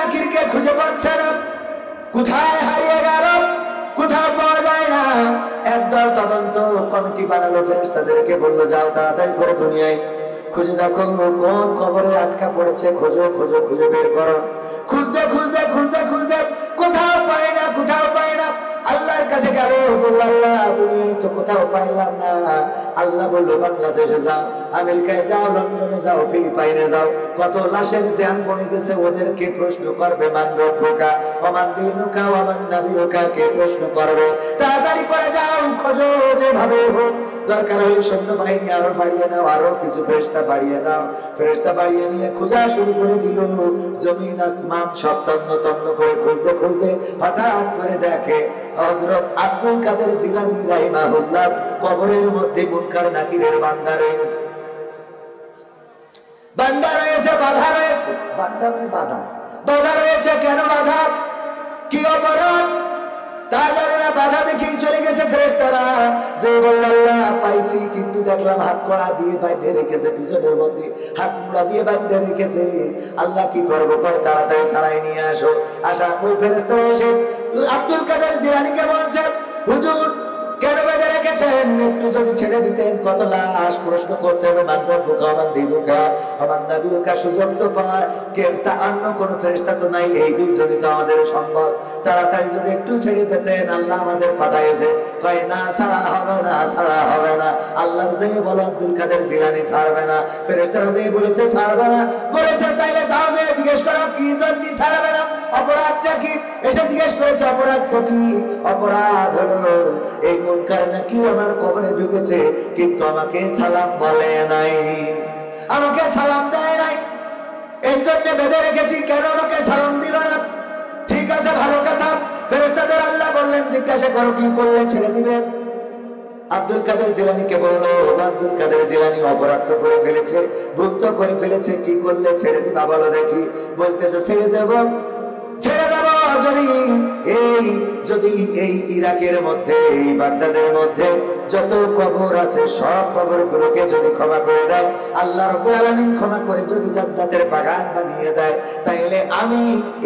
নাকিরকে খুঁজে পাচ্ছে না, কোথায় হারিয়ে গেল, কোথাও পাওয়া যায় না। একদল তদন্ত কমিটি বানালো, ফেরেশতাদেরকে বললো যাও তাড়াতাড়ি করে দুনিয়ায় খুঁজে দেখো কোন কবরে আটকা পড়েছে, খোঁজো খোঁজো খুঁজে বের করো। খুঁজতে খুঁজতে খুঁজতে খুঁজতে কোথাও পায় না, কোথাও পায় না। আল্লাহর কাছে গেল, বললো আল্লাহ দুনিয়ায় তো কোথাও পাইলাম না। আল্লাহ বললো বাংলাদেশে যাও, আমেরিকায় যাও, লন্ডনে যাও, ফিলিপাইনে যাও, কত লাশের জ্যাম পড়ে গেছে, ওদেরকে প্রশ্ন করবে মান রব্বুকা ওমান দীনুকা ওমান নাবিয়ুকা, কে প্রশ্ন করবে। তাড়াতাড়ি করে যাও, খোঁজো যেভাবে হোক, দরকার হলে সৈন্যবাহিনী আরো বাড়িয়ে নাও, আরো কিছু ফেরেশতা বাড়িয়ে নাও। ফেরেশতা বাড়িয়ে নিয়ে খোঁজা শুরু করে দিল। জমিন আসমান সব তন্ন তন্ন করে খুঁজতে খুঁজতে হঠাৎ করে দেখে হযরত আব্দুল কাদের জিলানী রাহিমাহুল্লাহ কবরের মধ্যে মুনকার নাকিরের বান্দা রয়েছে। বান্দা রয়েছে, বাধা রয়েছে, বান্দা মানে বাধা, বাধা রয়েছে। কেন বাধা, কি অপরাধ তা জানে না, বাধা দেখেই চলে গেছে ফেরেশতারা। যে বলল আল্লাহ পাইছি, কিন্তু দেখলাম হাত কড়া দিয়ে বাইন্ধে রেখেছে, পিছনের মধ্যে হাত মুড়া দিয়ে বাইন্ধে রেখেছে। আল্লাহ কি করবো, কয় তাড়াতাড়ি ছাড়াই নিয়ে আসো। আসা ওই ফেরেশতারা এসে আব্দুল কাদের জিলানীকে বলছে হুজুর কেন বেঁধে রেখেছেন, একটু যদি ছেড়ে দিতেন। কত লাশ, প্রশ্ন করতে হবে মান রব্বুকা ওমান দীনুকা ওমান নাবিয়ুকা, সুযোগ তো পায় কে, তা অন্য কোনো ফেরেশতা তো নাই, এই দুইজনই তো আমাদের সম্বল। তাড়াতাড়ি যদি একটু ছেড়ে দিতেন, আল্লাহ আমাদের পাঠাইছে। কয় না ছাড়া হবে না, ছাড়া হবে না। আল্লাহর যে বলো আব্দুল কাদের জিলানী ছাড়বে না, ফেরেশতারা যে বলেছে ছাড়বে না, বলেছে তাইলে যাও যে জিজ্ঞেস করো কি জন্য ছাড়বে না, অপরাধটা কি। এসে জিজ্ঞেস করেছে অপরাধটা কি। অপরাধ হলো এই মুনকার নাকির আমার কবরে ঢুকেছে, কিন্তু আমাকে সালাম বলে নাই, আমাকে সালাম দেয় নাই, এই জন্য বেঁধে রেখেছি। কেন আমাকে সালাম দিল না? ঠিক আছে, ভালো কথা। ফেরেশতাদের আল্লাহ বললেন জিজ্ঞাসা করো কি করলে ছেড়ে দিবেন। আব্দুল কাদের জিলানীকে বললো আব্দুল কাদের জিলানী অপরাধ তো করে ফেলেছে, ভুল তো করে ফেলেছে, কি করলে ছেড়ে দিবা বলো দেখি। বলতেছে ছেড়ে দেব, ছেড়ে দেব যদি এই ইরাকের মধ্যে, এই বাগদাদের মধ্যে যত কবর আছে সব কবরগুলোকে যদি ক্ষমা করে দেয়, আল্লাহ রাব্বুল আলামিন ক্ষমা করে যদি জান্নাতের বাগান বানিয়ে দেয়, তাইলে আমি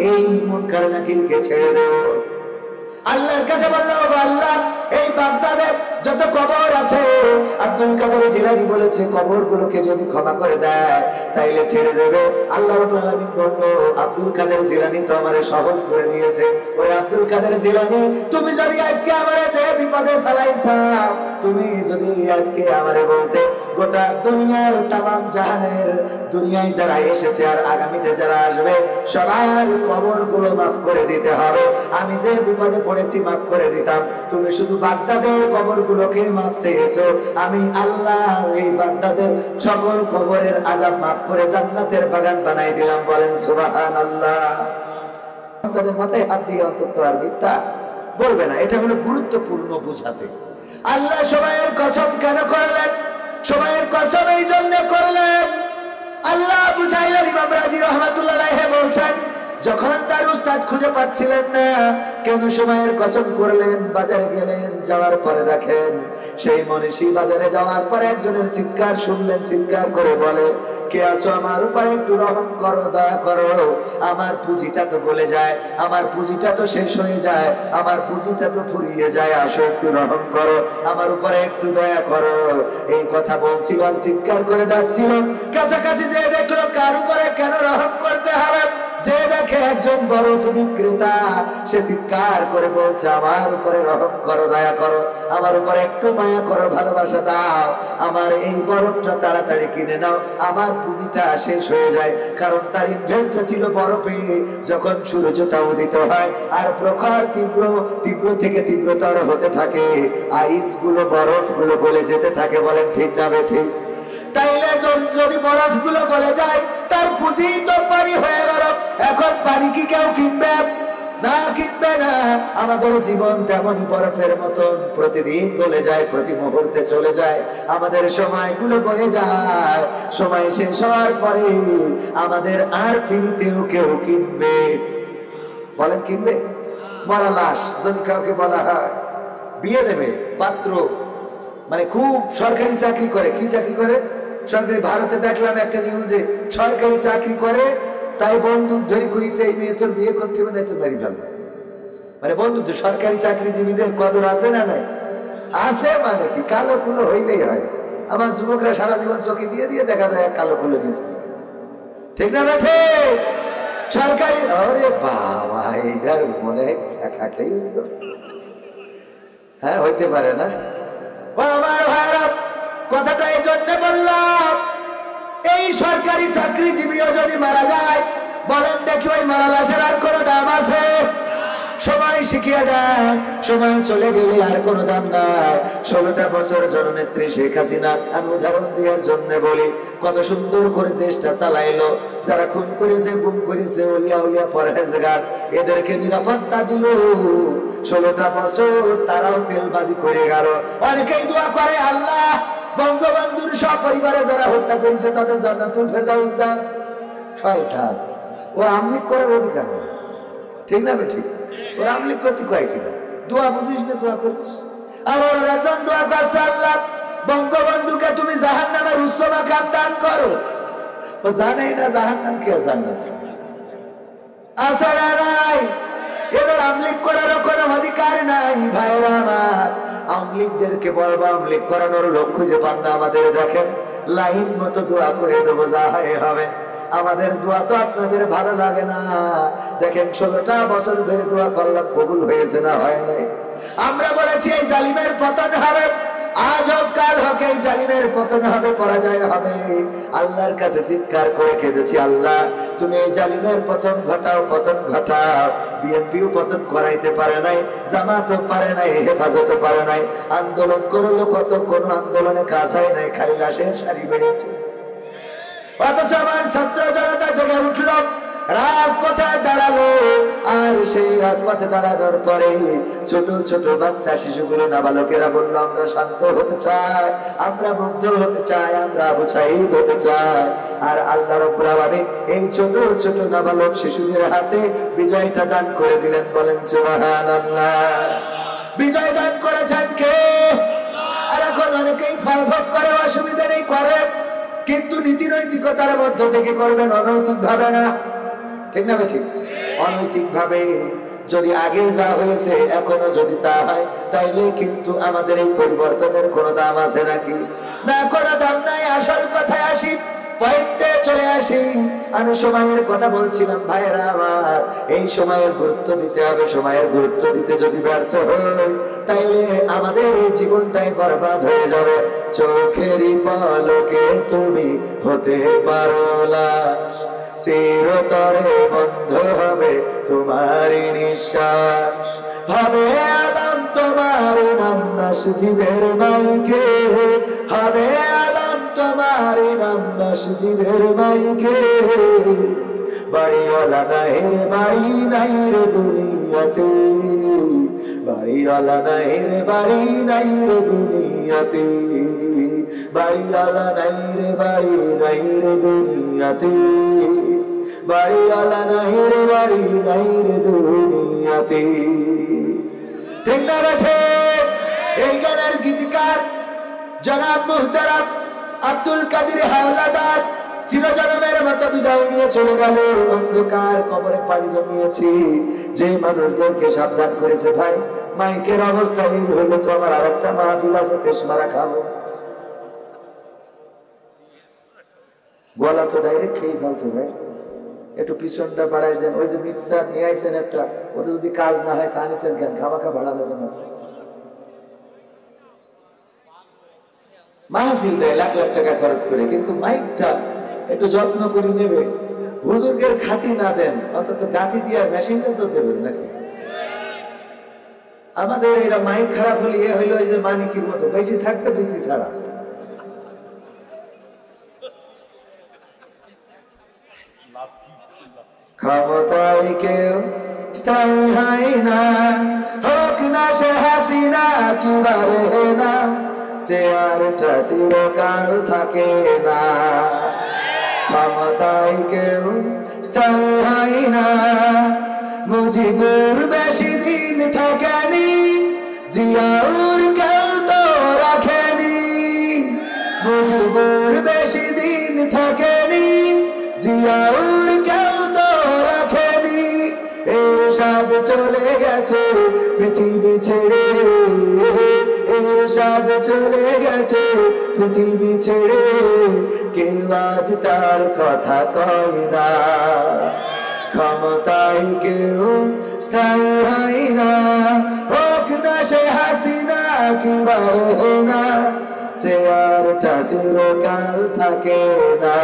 এই মুনকার নাকিরকে ছেড়ে দেব। আল্লাহর কাছে বললো আল্লাহ এই বাগদাদে যত কবর আছে আব্দুল কাদের জিলানী বলেছে কবরগুলোকে যদি ক্ষমা করে দেয় তাইলে ছেড়ে দেবে। আল্লাহ রাব্বুল আলামিন বললো আব্দুল কাদের জিলানী তো আমারে সহজ করে দিয়েছে। ওরে আব্দুল কাদের জিলানী, তুমি যদি আজকে আমারে যে বিপদে ফেলাইছাও, তুমি যদি আজকে আমারে বলতে গোটা দুনিয়ার তামাম জাহানের, দুনিয়ায় যারা এসেছে আর আগামীতে যারা আসবে সবার কবরগুলো মাফ করে দিতে হবে, আমি যে বিপদে পড়েছি মাফ করে দিতাম। তুমি শুধু বাগদাদের কবরগুলোকে মাফ চেয়েছো, আমি আল্লাহ এই বাগদাদের সকল কবরের আযাব মাফ করে জান্নাতের বাগান বানাই দিলাম। বলেন সুবহানাল্লাহ। তাদের মাথায় হাত দিয়ে অন্তত আর মিথ্যা বলবে না। এটা হলো গুরুত্বপূর্ণ বুঝাতে। আল্লাহ সময়ের কসম কেন করলেন? সময়ের কসম এই জন্য করলেন, আল্লাহ বুঝাইলেন। ইমাম রাজি রহমাতুল্লাহ আলাইহি বলছেন যখন তার উস্তাদ খুঁজে পাচ্ছিলেন না, কেন সময়ের কসম করলেন? বাজারে গেলেন, যাওয়ার পরে দেখেন সেই মনীষী বাজারে যাওয়ার পরে একজনের চিৎকার শুনলেন, চিৎকার করে বলে কে আছো, আমার উপরে একটু রহম করো, দয়া করো, আমার পুঁজিটা তো গলে যায়, আমার পুঁজিটা তো শেষ হয়ে যায়, আমার পুঁজিটা তো ফুরিয়ে যায়, আসো একটু রহম করো, আমার উপরে একটু দয়া করো। এই কথা বলছিল, চিৎকার করে ডাকছিল। কাছাকাছি যে দেখলো কার উপরে কেন রহম করতে হবে, যে দেখে একজন বরফ বিক্রেতা, সে চিৎকার করে বলছে আমার উপরে রহম করো, দয়া করো, আমার উপরে একটু মায়া করো, ভালোবাসা দাও, আমার এই বরফটা তাড়াতাড়ি কিনে নাও, আমার পুঁজিটা শেষ হয়ে যায়। কারণ তার ইনভেস্টটা ছিল বরফে। যখন সূর্যটা উদিত হয় আর প্রখর তীব্র তীব্র থেকে তীব্রতর হতে থাকে, আইস গুলো বরফ গুলো গলে যেতে থাকে। বলেন ঠিক না বেঠিক? তাইলে যদি বরফ গুলো গলে যায় তার পুঁজি তো পানি হয়ে গেল। এখন পানি কি কেউ কিনবে? না, কিনবে না। আমাদের জীবন তেমনই বরফের মতন, প্রতিদিন গলে যায়, প্রতি মুহূর্তে চলে যায়, আমাদের সময়গুলো বয়ে যায়। সময় শেষ হওয়ার পরে আমাদের আর ফিরিতেও কেউ কিনবে? বলেন কিনবে? মরা লাশ যদি কাউকে বলা হয় বিয়ে দেবে, পাত্র মানে খুব সরকারি চাকরি করে, কি চাকরি করে? সরকারি, ভারতে দেখলাম একটা নিউজে, সরকারি চাকরি করে, তাই বন্দুক ধরে কইছে এই মেয়ে তোর বিয়ে করতে হবে না তোর মারি ভালো। মানে বন্ধু তো সরকারি চাকরিজীবীদের কদর আছে না নাই? আছে, মানে কি কালো কুলো হইলেই হয়। আমার যুবকরা সারা জীবন চোখে দিয়ে দিয়ে দেখা যায় কালো কুলো নিয়েছে, ঠিক না বেঠে? সরকারি, আরে বাবা এইটার মনে হ্যাঁ হইতে পারে না। ও আমার ভাইরা, কথাটা এই জন্য বললাম, এই সরকারি চাকরিজীবীও যদি মারা যায়, বলেন দেখি ওই মারা লাশের আর কোনো দাম আছে? সময় শিখিয়ে দেয়, সময় চলে গেলে আর কোনো দাম নাই। 16টা বছর জননেত্রী শেখ হাসিনা, আমি উদাহরণ দেওয়ার জন্য বলি, কত সুন্দর করে দেশটা চালাইলো। যারা খুন করেছে, গুম করেছে, উলিয়া উলিয়া পরহেজগার, এদেরকে নিরাপত্তা দিল। 16টা বছর তারাও তেলবাজি করে গেল। অনেকেই দোয়া করে, আল্লাহ বঙ্গবন্ধুর সপরিবারে যারা হত্যা করেছে তাদের জান্নাতুল ফেরদাউস দাও। শয়তান, ও আমলিক করার অধিকার নেই, ঠিক না বেঠিক? ওর আমলিক করতে কয় কিনা? দোয়া বুঝিস না, দোয়া করিস। আবার একজন দোয়া করছে, আল্লাহ বঙ্গবন্ধুকে তুমি জাহান্নামের উচ্চ মাকাম দান করো। ও জানেই না জাহান্নাম কে জান্নাত আছে না নাই। এদের আমলিক করারও কোনো অধিকার নাই। ভাইরা আমার, আমলিকদেরকে বলবো, আমলিক করানোর লোক খুঁজে পান না আমাদের, দেখেন লাইন মতো দোয়া করে দেবো, যা হয় হবে। আমাদের দোয়া তো আপনাদের ভালো লাগে না। দেখেন 16টা বছর ধরে দোয়া করলাম, কবুল হয়েছে না হয় নাই? আমরা বলেছি এই জালিমের পতন হবে, আজ হোক কাল হোক এই জালিমের পতন হবে, পরাজয় হবে। আল্লাহর কাছে চিৎকার করে কেঁদেছি, আল্লাহ তুমি এই জালিমের পতন ঘটাও, পতন ঘটাও। বিএনপিও পতন করাইতে পারে নাই, জামাতও পারে নাই, হেফাজতও পারে নাই। আন্দোলন করলো কত, কোনো আন্দোলনে কাজ হয় নাই, খালি লাশের সারি বেড়েছে। অথচ আমার ছাত্র জনতা জেগে উঠল, রাজপথে দাঁড়ালো। আর সেই রাজপথে দাঁড়ানোর পরে ছোট ছোট বাচ্চা শিশুগুলো, নাবালকেরা বলল, আমরা শান্ত হতে চাই, আমরা মুগ্ধ হতে চাই, আমরা উৎসাহিত হতে চাই। আর আল্লাহ রাব্বুল আলামিন এই ছোট ছোট নাবালক শিশুদের হাতে বিজয়টা দান করে দিলেন। বলেন সুবহানাল্লাহ। বিজয় দান করেছেন কে? আর এখন অনেকেই ফল ভোগ করে, অসুবিধা নেই, করে, কিন্তু নীতি নৈতিকতার মধ্য থেকে করবেন, অনৈতিক ভাবে না, ঠিক না ঠিক? অনৈতিক ভাবে যদি আগে যা হয়েছে এখনো যদি তা হয়, তাইলে কিন্তু আমাদের এই পরিবর্তনের কোনো দাম আছে নাকি? না, কোনো দাম নাই। আসল কথায় আসি, পয়েন্টে চলে আসি। আমি সময়ের কথা বলছিলাম, ভাইরা আমার, এই সময়ের গুরুত্ব দিতে হবে। সময়ের গুরুত্ব দিতে যদি ব্যর্থ হই, তাইলে আমাদের এই জীবনটাই বরবাদ হয়ে যাবে। চোখেরই পলকে তুমি হতে পারো লাশ, চিরতরে বন্ধ হবে তোমারই নিঃশ্বাস। হবে আলাম তোমার নাম মসজিদের মাইকে, হবে আলাম তোমার নাম মসজিদের মাইকে। বাড়িওয়ালা নাই রে, বাড়ি নাই রে দুনিয়াতে, বাড়িওয়ালা নাই রে, বাড়ি নাই রে দুনিয়াতে, বাড়িওয়ালা নাই রে, বাড়ি নাই রে দুনিয়াতে, বাড়িওয়ালা নাই রে, বাড়ি নাই রে দুনিয়াতে। ঠিক না বেঠে? এই গানের গীতিকার জনাব মুহতারাম আব্দুল কাদের হাওলাদার চিরজনমের মতো বিদায় নিয়ে চলে গেল। অন্ধকার কবরে পাড়ি জমিয়েছি। যে মানুষদেরকে সাবধান করেছে, ভাই মাইকের অবস্থা এই হলো তো আমার আরেকটা মাহফিল আছে, পেশমারা খাবো, গলা তো ডাইরেক্ট খেয়ে ফেলছে। ভাই একটু পিছনটা বাড়াই দেন। ওই যে মিক্সার নিয়ে আইছেন একটা, ওটা যদি কাজ না হয় তা নিছেন কেন? খামাখা ভাড়া দেবেন না। মাহফিল দেয় লাখ লাখ টাকা খরচ করে, কিন্তু মাইকটা একটু যত্ন করে নেবে। হুজুরদের খাতি না দেন, অন্তত গাঁথি দিয়ে মেশিনটা তো দেবেন নাকি? আমাদের এটা মাইক খারাপ হলে এ হইলো এই যে মানিকির মতো, বেশি থাকবে বেশি ছাড়া। ক্ষমতায় কেউ স্থায়ী হয় না, হোক না সে হাসিনা কি বারে না, সে আরটা চিরকাল থাকে না। ক্ষমতায় কেউ স্থায়ী হয় না, মুজিবুর বেশি দিন থাকেনি, জিয়াউর কেউ তো রাখেনি। মুজিবুর বেশি দিন থাকেনি, জিয়াউর কেউ এরশাদ চলে গেছে পৃথিবী ছেড়ে, এরশাদ চলে গেছে পৃথিবী ছেড়ে, কেউ আজ তার কথা কয় না। ক্ষমতায় কেউ স্থায়ী হয় না, হোক না সে হাসিনা কিংবা রেহেনা, সে আরটা চিরকাল থাকে না।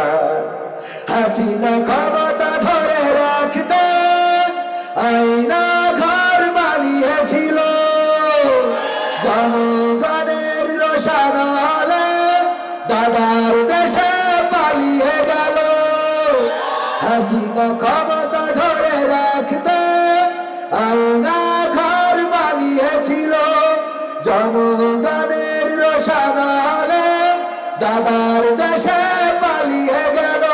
হাসিনা ক্ষমতা ধরে রাখতে আয়না ঘর বানিয়েছিল, জনগণের রোশানলে দাদার দেশে পালিয়ে গেল। হাসিনা ক্ষমতা ধরে রাখতে আয়না ঘর বানিয়েছিল, জনগণের রোশানলে দাদার দেশে পালিয়ে গেল।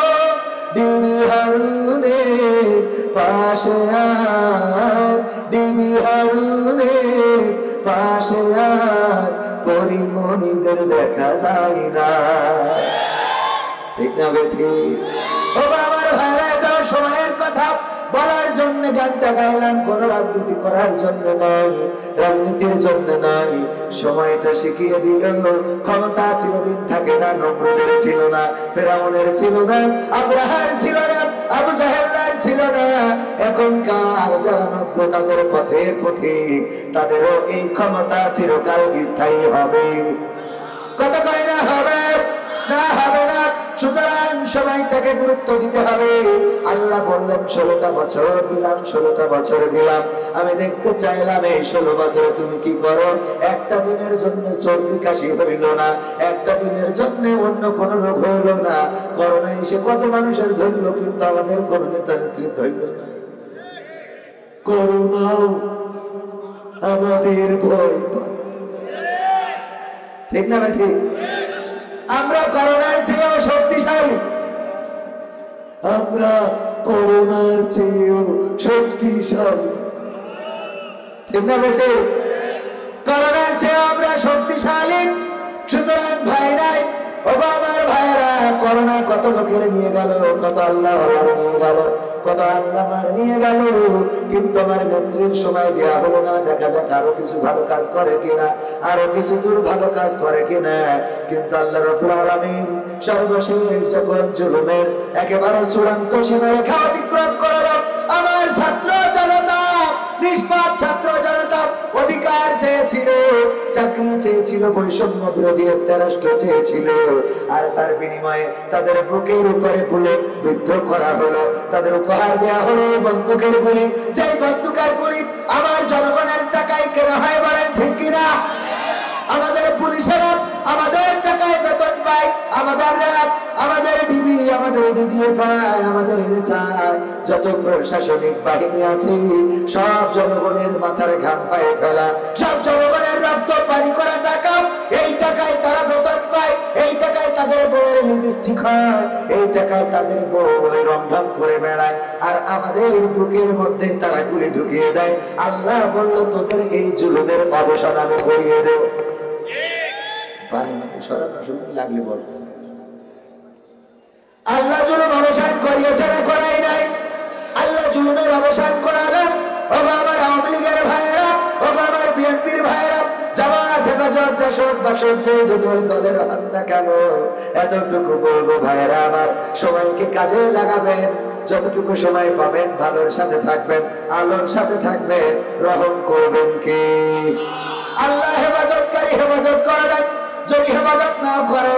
ডিবি হারুনের পাশে আর, ডিবি হারুনের পাশে আর পরিমণিদের দেখা যায় না। ঠিক না বেঠি? ও আমার ভাইরা, এটাও সময়ের কথা বলার জন্য গানটা গাইলাম, কোন রাজনীতি করার জন্য নয়, রাজনীতির জন্য নয়। সময়টা শিখিয়ে দিল ক্ষমতা চিরদিন থাকে না। নমরুদের ছিল না, ফেরাউনের ছিল না, আব্রাহার ছিল না, আবু জাহেলের ছিল না। এখনকার যারা নব্য তাদের পথের পথিক, তাদেরও এই ক্ষমতা চিরকাল স্থায়ী হবে। কত কয় না হবে না, হবে না। সুতরাং সময়টাকে গুরুত্ব দিতে হবে। আল্লাহ বললেন 16টা বছর দিলাম, 16টা বছর দিলাম। আমি দেখতে চাইলাম এই 16 বছরে তুমি কি করো। একটা দিনের জন্য সর্দি কাশি হইল না, একটা দিনের জন্য অন্য কোন রোগ হইল না। করোনা এসে কত মানুষের ধরল, কিন্তু আমাদের কোন নেতা নেত্রী ধরল না। করোনাও আমাদের ভয় পায়। ঠিক না ঠিক? আমরা করোনার চেয়েও শক্তিশালী, আমরা করোনার চেয়েও শক্তিশালী। ঠিক না বেটে? করোনার চেয়েও আমরা শক্তিশালী। সুতরাং ভাই নাই, ও আমার ভাইরা, করোনা কত লোকের নিয়ে গেল, কত আল্লাহ নিয়ে গেল, কত আল্লাহ নিয়ে গেল, কিন্তু আমার নেত্রীর সময় দেওয়া হলো না। দেখা যাক আরো কিছু ভালো কাজ করে কিনা, আরো কিছু দূর ভালো কাজ করে কিনা। কিন্তু আল্লাহ রাব্বুল আলামিন সর্বশেষ যখন জুলুমের একেবারে চূড়ান্ত সীমারেখা অতিক্রম করলো, আমার ছাত্র জনতা, নিষ্পাপ ছাত্র জনতা অধিকার চেয়েছিল, চাকরি চেয়েছিল, বৈষম্য বিরোধী একটা রাষ্ট্র চেয়েছিল, আর তার বিনিময়ে তাদের বুকের উপরে বুলেট বিদ্ধ করা হলো, তাদের উপহার দেওয়া হলো বন্দুকের গুলি। সেই বন্দুকের গুলি আমার জনগণের টাকায় কেনা হয়, বলেন ঠিক কিনা? আমাদের পুলিশেরা আমাদের টাকায় বেতন পায়, আমাদের র্যাব, আমাদের ডিবি, আমাদের ডিজিএফআই, আমাদের এনএসআই, যত প্রশাসনিক বাহিনী আছে, সব জনগণের মাথার ঘাম পায়ে ফেলা, সব জনগণের রক্ত পানি করা টাকা। এই টাকায় তারা বেতন পায়, এই টাকায় তাদের বউয়ের লিপস্টিক হয়, এই টাকায় তাদের বউ রংঢং করে বেড়ায়, আর আমাদের বুকের মধ্যে তারা গুলি ঢুকিয়ে দেয়। আল্লাহ বলল, তোদের এই জুলুমের অবসান আমি করিয়ে দেব। লাগলে বল, আল্লাহ জুলুম অবসান করিয়েছে না করাই নাই? আল্লাহ জুলুমের অবসান করালেন। ও আমার আওয়ামী লীগের ভাইয়েরা, ও আমার বিএনপির ভাইয়েরা, জামাত, হেফাজত, জাসদ, বাসদ, যে দলের হন না কেন, এতটুকু বলবো ভাইয়েরা আমার, সময়কে কাজে লাগাবেন। যতটুকু সময় পাবেন ভালোর সাথে থাকবেন, আলোর সাথে থাকবেন। রহম করবেন কে? আল্লাহ হেফাজতকারী, হেফাজত করবেন। যদি হেফাজত না করে,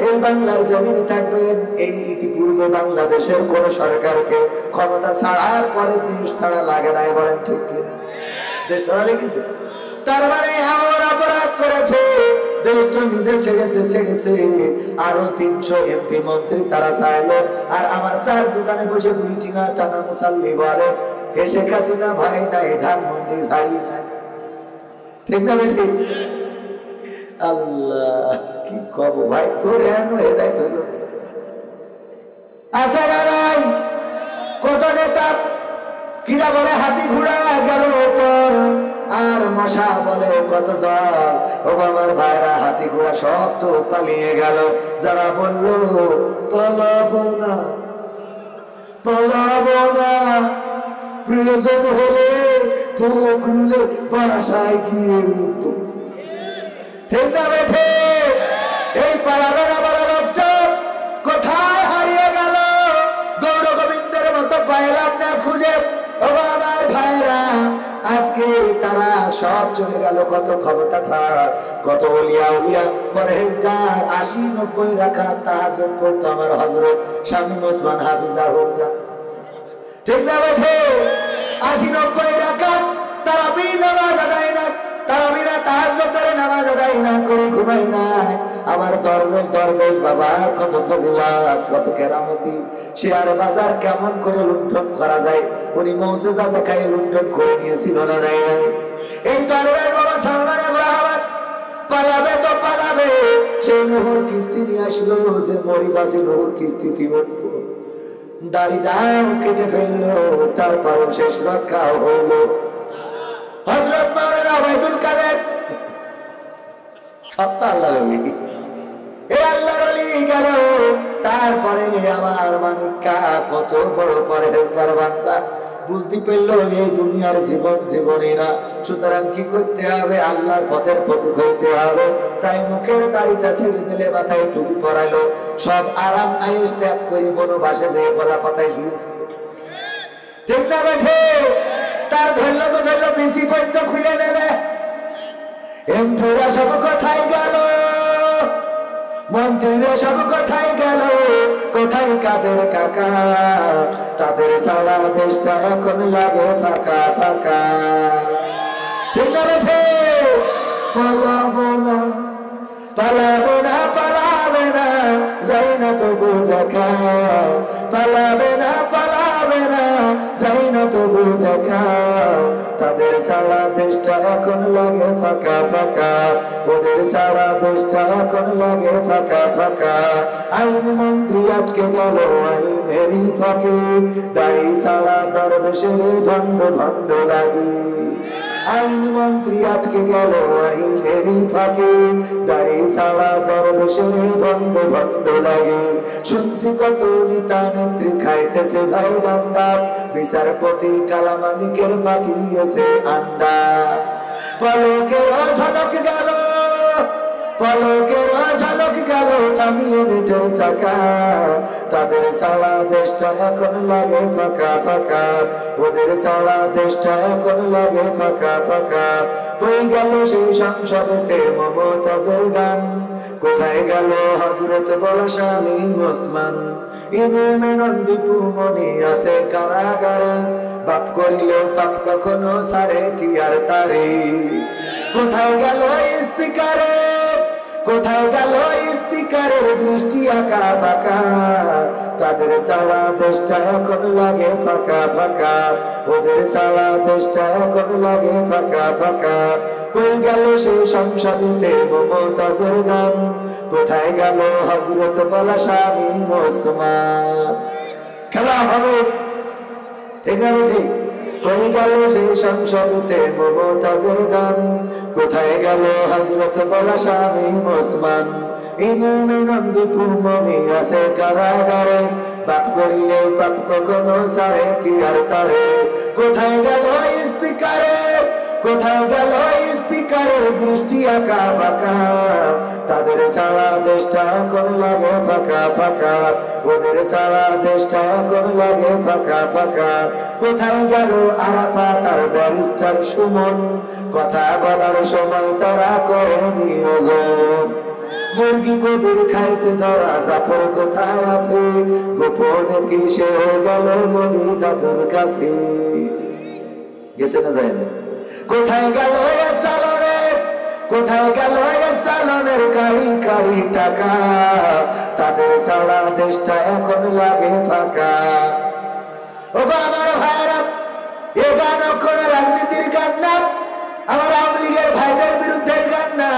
এই বাংলার জমিনে থাকবেন। এই ইতিপূর্বে বাংলাদেশের কোন সরকারকে ক্ষমতা ছাড়ার পরে দেশ ছাড়া লাগে নাই, বলেন ঠিক কিনা? দেশ ছাড়া লেগেছে, তার মানে এমন অপরাধ করেছে, দেশ তো নিজে ছেড়েছে, আরো 300 এমপি মন্ত্রী তারা ছাড়লো। আর আমার স্যার দোকানে বসে বুড়ি টিনা টানা মুসাল্লি বলে, শেখ হাসিনা ভাই নাই, ধানমন্ডি ছাড়ি নাই। ঠিক না ঠিক? আল্লাহ কি কব ভাই, তোর হেদায়েত হইল। আচ্ছা নাই কত নেতা কিরা বলে হাতি ঘোড়া গেল তোর, আর মশা বলে কত জল। ও আমার ভাইরা, হাতি ঘোড়া সব তো পালিয়ে গেল। যারা বললো পালাবো না, পালাবো না, প্রয়োজন হলে ফখরুলের বাসায় গিয়ে উঠবো। ঠিক না বেঠে? এই পাড়াবেড়া বড় লোকটা কোথায় হারিয়ে গেল? গৌর গোবিন্দের মতো পাইলাম না খুঁজে। ও আমার ভাইরা, আজকে তারা সব চলে গেল। কত ক্ষমতা থাক, কত ওলিয়া উলিয়া পরহেজগার ৮০-৯০ রাকাত তাহাজ্জুদ পড়তো আমার হযরত শামীম ওসমান হাফিজাহুল্লাহ। ঠিক না বেঠে? ৮০-৯০ রাকাত তারাবি নামাজ আদায় না, তারাবিরা তাহাজ্জুদের নামাজ আদায় না করে ঘুমাই নাই। আমার দরবেশ বাবার কত ফজিলত, কত কেরামতি। শেয়ার বাজার কেমন করে লুণ্ঠন করা যায় উনি মুজিজা দেখায় লুণ্ঠন করে নিয়েছিল না নাই? এই দরবেশ বাবা সালমান ইব্রাহিম পালাবে তো পালাবে, সেই নহর কিস্তি নিয়ে আসলো যে মরিবাসী নহর কিস্তি উঠবো। দাড়িটাও কেটে ফেললো, তারপরও শেষ রক্ষা হইলো। হযরত মাওলানা ওবায়দুল কাদের সব তো আল্লাহর ওলি, এই আল্লাহর ওলি গেল। তারপরে আমার মানিকা কত বড় পরহেজগার বান্দা বুঝতে পারলো এই দুনিয়ার জীবন জীবনই না। সুতরাং কি করতে হবে? আল্লাহর পথের পথিক হইতে হবে। তাই মুখের দাড়িটা ছেড়ে দিলে, মাথায় টুপি পরাইলো, সব আরাম আয়েশ ত্যাগ করে বনবাসে যেয়ে গলা পাতায় শুয়েছিল। ঠিক না বেঠে? তার ধরলো তো ধরলো, বেশি পর্যন্ত খুলে নিলে। এমপিরা সব কোথায় গেল? মন্ত্রীরা সব কোথায় গেল? কোথায় কাদের কাকা? তাদের সারা দেশটা এখন লাগে ফাঁকা ফাঁকা। ঠিক না বেঠে? পালাবো না পালাবো না পালাবে না, যাই না তবু দেখা। পালাবে না পালাবে না, যাই না তবু দেখা। তাদের সারা দেশটা এখন লাগে ফাঁকা ফাঁকা, ওদের সারা দেশটা এখন লাগে ফাঁকা ফাঁকা। আইন মন্ত্রী আটকে গেল আইনেরই ফাঁকে, দাড়ি সারা দরবেশের ভণ্ড ভণ্ড লাগে। আইন মন্ত্রী আটকে গেল আইনেরই ফাঁকে, দাড়ি সারা দরবেশের ভণ্ড ভণ্ড লাগে। শুনছি কত নেতা নেত্রী খাইতেছে ভাই ডান্ডা, বিচারপতি কালামানিকের ফাটিয়েছে আন্ডা। পলকের ঝলক গেল, পলকের ঝলক গেল থামিয়ে নেটের চাকা। তাদের সারা দেশটা এখন লাগে ফাঁকা ফাঁকা, ওদের সারা দেশটা এখন লাগে ফাঁকা ফাঁকা। কই গেল সেই সংসদেতে মমতাজের গান? কোথায় গেল হযরত বলা শামীম ওসমান? ইমামে নন্দীপু মনি আছে কারাগারে, বাপ করিলে পাপ কখনো সারে কি আর তারে। কোথায় গেল স্পিকারে? কোথায় গেল স্পিকারের দৃষ্টি আঁকা বাঁকা? তাদের সারা দেশটা এখন লাগে ফাঁকা ফাঁকা, ওদের সারা দেশটা এখন লাগে ফাঁকা ফাঁকা। কই গেল সেই সংসদেতে মমতাজের গান? কোথায় গেল হযরত বলা শামীম ওসমান? খেলা হবে, ঠিক না ঠিক? কই গেল সেই সংসদেতে মমতাজের গান? কোথায় গেল হযরত বলা শামীম ওসমান? ইমামে নন্দীপু মনি আছে কারাগারে, বাপ করিলে পাপ কখনো সারে কি আর তারে। কোথায় গেল স্পিকারে? কোথায় গেল স্পিকারের দৃষ্টি আঁকা বাঁকা? তাদের সারা দেশটা এখন লাগে ফাঁকা ফাঁকা, ওদের সারা দেশটা এখন লাগে ফাঁকা ফাঁকা। কোথায় গেল আরাফাত আর ব্যারিস্টার সুমন? কথা বলার সময় তারা করে নিয়োজন। মুরগি কবির খাইছে ধরা, জাফর কোথায় আছে? গোপনে কি সে গেল মনি দাদুর কাছে? গেছে না যায় না? কোথায় গেল সালামের? কোথায় গেল সালামের কারি কারি টাকা? তাদের সারা দেশটা এখন লাগে ফাঁকা। ও আমার ভাইরা, এ গান কোন রাজনীতির গান না, আমার আওয়ামী লীগের ভাইদের বিরুদ্ধে গান না,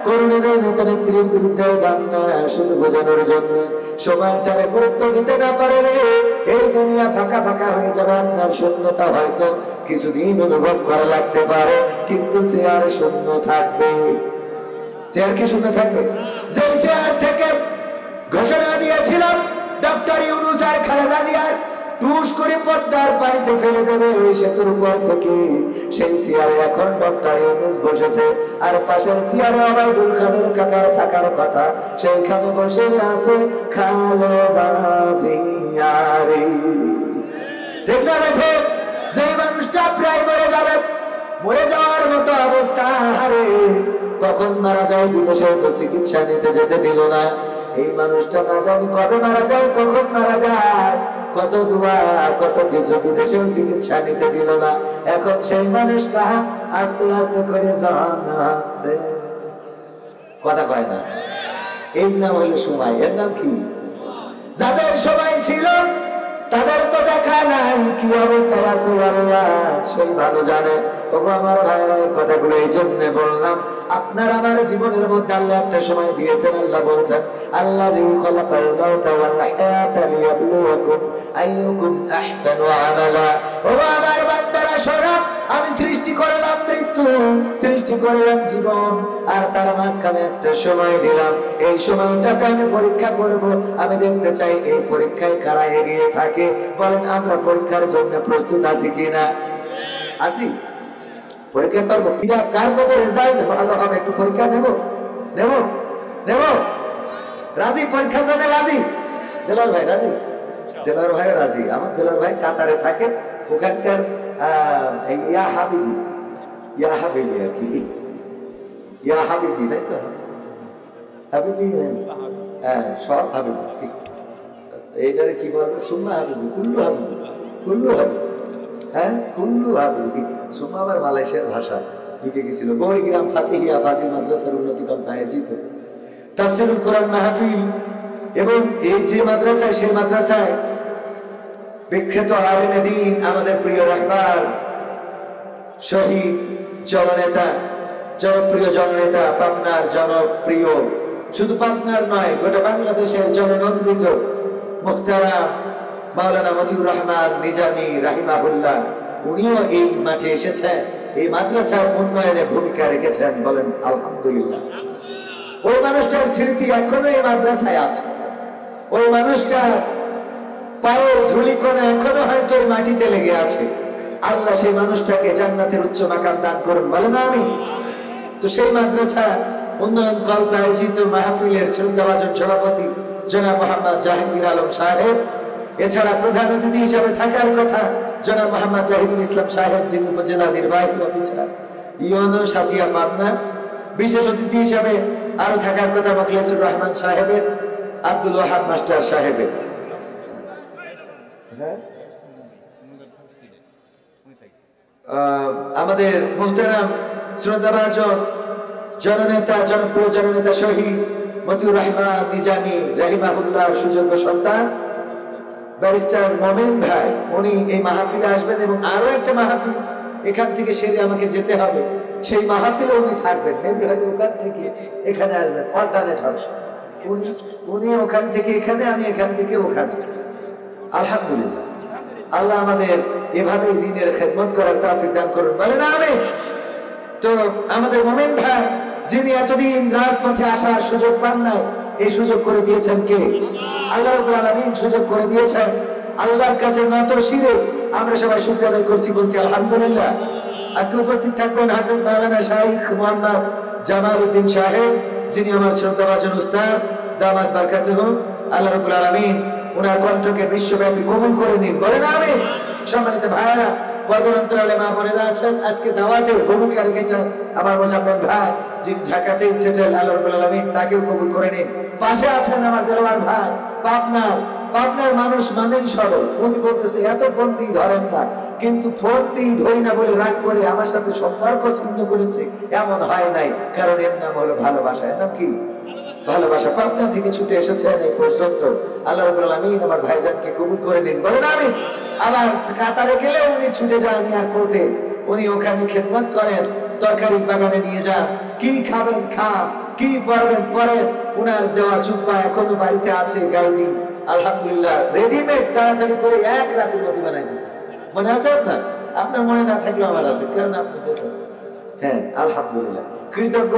করুণার নেতা নেত্রীর বিরুদ্ধে গান না। শুধু বোঝানোর জন্য সময়টারে গুরুত্ব দিতে না পারলে এই দুনিয়া ফাঁকা ফাঁকা হয়ে যাবে। আপনার শূন্যতা হয়তো কিছুদিন অনুভব করা লাগতে পারে, কিন্তু চেয়ার শূন্য থাকবে। চেয়ার কি শূন্য থাকবে? যে চেয়ার থেকে ঘোষণা দিয়েছিলাম ডক্টর ইউনূস আর খালেদা জিয়ার টুস করে পদ্মার পানিতে ফেলে দেবে ওই সেতুর উপর থেকে। সেই চেয়ারে এখন ডক্টর ইউনূস বসেছে, আর পাশের চেয়ারে ওবায়দুল কাদের কাকার থাকার কথা, সেইখানে বসে আছে খালেদা জিয়া রে। ঠিক না বেঠে? যে মানুষটা প্রায় মরে যাবে, মরে যাওয়ার মতো অবস্থা, আরে কখন মারা যায়, বিদেশে তো চিকিৎসা নিতে যেতে দিল না। এই মানুষটা না জানি কবে মারা যায়, কখন মারা যায়, কত দোয়া কত কিছু, বিদেশেও চিকিৎসা নিতে দিল না। এখন সেই মানুষটা আস্তে আস্তে করে জন্মাচ্ছে, কথা কয় না। এর নাম হলো সময়। এর নাম কি? যাদের সময় ছিল তাদের তো দেখা নাই, কি অবস্থায় আছে আল্লাহ সেই ভালো জানে। ওগো আমার ভাইরা, এই কথাগুলো এই জন্য বললাম, আপনার আমার জীবনের মধ্যে আল্লাহ একটা সময় দিয়েছেন। আল্লাহ বলছেন, আল্লাযী খালাকাল মাউতা ওয়াল হায়াতা লিয়াবলুয়াকুম আইয়ুকুম আহসানু আমালা। ওগো আমার বান্দারা শোনো, আমি সৃষ্টি করলাম মৃত্যু, সৃষ্টি করলাম জীবন, আর তার মাঝখানে একটা সময় দিলাম। এই সময়টাতে আমি পরীক্ষা করব, আমি দেখতে চাই এই পরীক্ষায় কারা এগিয়ে থাকে। বলেন আমরা পরীক্ষার জন্য প্রস্তুত আছি কিনা? আছি? পরীক্ষা করবো কিনা, কার কত রেজাল্ট ভালো হবে একটু পরীক্ষা নেব নেব নেব। রাজি? পরীক্ষার জন্য রাজি? দেলোয়ার ভাই রাজি? দেলোয়ার ভাই রাজি। আমার দেলোয়ার ভাই কাতারে থাকে, ওখানকার ইয়া হাবিবি, ইয়া হাবিবি আর কি, ইয়া হাবিবি, তাই তো? হাবিবি, হ্যাঁ সব হাবিবি। এইটারে কি বলবো? সুম্মা হাবিবি, কুল্লু হাবিবি, কুল্লু হাবিবি, হ্যাঁ কুল্লু হাবিবি। সুম্মা আবার মালয়েশিয়ার ভাষা, ঢুকে গেছিল। গৌরীগ্রাম ফাতিহিয়া ফাজিল মাদ্রাসার উন্নতিকরণ আয়োজিত তাফসীরুল কোরআন মাহফিল, এবং এই যে মাদ্রাসায়, সেই মাদ্রাসায় বিখ্যাত আলেমে দ্বীন আমাদের প্রিয় রাহবার, শহীদ জননেতা, জনপ্রিয় জননেতা, পাবনার জনপ্রিয়, শুধু পাবনার নয় গোটা বাংলাদেশের জননন্দিত মুহতারাম মাওলানা মতিউর রহমান নিজামী রাহিমাহুল্লাহ, উনিও এই মাঠে এসেছেন, এই মাদ্রাসার উন্নয়নে ভূমিকা রেখেছেন। বলেন আলহামদুলিল্লাহ। ওই মানুষটার স্মৃতি এখনো এই মাদ্রাসায় আছে। ওই মানুষটার পায়ের ধুলিকণা এখনো হয়তো ওই মাটিতে লেগে আছে। আল্লাহ সেই মানুষটাকে জান্নাতের উচ্চ মাকাম দান করুন, বলেন আমিন। তো সেই মাদ্রাসা উন্নয়ন কল্পে আয়োজিত মাহফিলের শ্রদ্ধাভাজন সভাপতি জনাব মোহাম্মদ জাহাঙ্গীর আলম সাহেব, এছাড়া প্রধান অতিথি হিসেবে থাকার কথা জনাব মোহাম্মদ জাহিদুল ইসলাম সাহেব, যিনি উপজেলা নির্বাহী অফিসার ইউনো সাথিয়া পাবনা। বিশেষ অতিথি হিসেবে আরো থাকার কথা মোখলেসুর রহমান সাহেবের, আব্দুল ওয়াহাব মাস্টার সাহেবের। আমাদের মুহতারাম শ্রদ্ধাভাজন জননেতা, জনপ্রিয় জননেতা শহীদ মতিউর রহমান নিজামী রাহিমাহুল্লাহর সুযোগ্য সন্তান ব্যারিস্টার মোমেন ভাই, উনি এই মাহফিলে আসবেন, এবং আরো একটা মাহফিল এখান থেকে সেরে আমাকে যেতে হবে, সেই মাহফিলে উনি থাকবেন। মেবি হয়তো ওখান থেকে এখানে আসবেন, অল্টারনেট হবে। উনি ওখান থেকে এখানে, আমি এখান থেকে ওখানে। আলহামদুলিল্লাহ, আল্লাহ আমাদের এভাবেই দিনের খেদমত করার তৌফিক দান করুন, বলেন আমিন। তো আমাদের মোমেন ভাই, যিনি এতদিন রাজপথে আসার সুযোগ পান নাই, এই সুযোগ করে দিয়েছেন কে? আল্লাহ রাব্বুল আলামিন সুযোগ করে দিয়েছেন। আল্লাহর কাছে নত শিরে আমরা সবাই শুকরিয়া আদায় করছি, বলছি আলহামদুলিল্লাহ। আজকে উপস্থিত থাকবেন হযরত মাওলানা শাইখ মুহাম্মদ জামাল উদ্দিন সাহেব, যিনি আমার শ্রদ্ধাভাজন উস্তাদ, দামাত বারকাতুহু। আল্লাহ রাব্বুল আলামিন ওনার কণ্ঠকে বিশ্বব্যাপী কবুল করে নিন, বলেন আমিন। সম্মানিত ভাইয়েরা, পদন্তরালে মা বোনেরা আছেন, আজকে দাওয়াতে ভূমিকা রেখেছেন আমার মোজাম্মেল ভাই, যিনি ঢাকাতেই সেটেল, আল্লাহ রাব্বুল আলামিন তাকেও কবুল করে নিন। পাশে আছেন আমার দেলোয়ার ভাই, পাবনার মানুষ মানেই সরল। উনি বলতেছে এত ফোন দিয়ে ধরেন না, কিন্তু ফোন দিয়ে ধরি না বলে রাগ করে আমার সাথে সম্পর্ক ছিন্ন করেছে, এমন হয় নাই। কারণ এর নাম হলো ভালোবাসা। এর নাম কি? ভালোবাসা। পাবনা থেকে ছুটে এসেছেন এই পর্যন্ত। আল্লাহ রাব্বুল আলামিন আমার ভাইজানকে কবুল করে নিন, বলেন আমিন। আবার কাতারে গেলে উনি ছুটে যান এয়ারপোর্টে, উনি ওখানে খেদমত করেন, তরকারির বাগানে নিয়ে যান, কি খাবেন খান, কি পরবেন পরেন। উনার দেওয়া জুব্বা এখনো বাড়িতে আছে, গাইনি। আলহামদুলিল্লাহ, রেডিমেড তাড়াতাড়ি করে এক রাতের মধ্যে বানাই দিয়েছে। মনে আছে আপনার? আপনার মনে না থাকলে আমার আছে, কারণ আপনি দেশেন। হ্যাঁ আলহামদুলিল্লাহ, কৃতজ্ঞ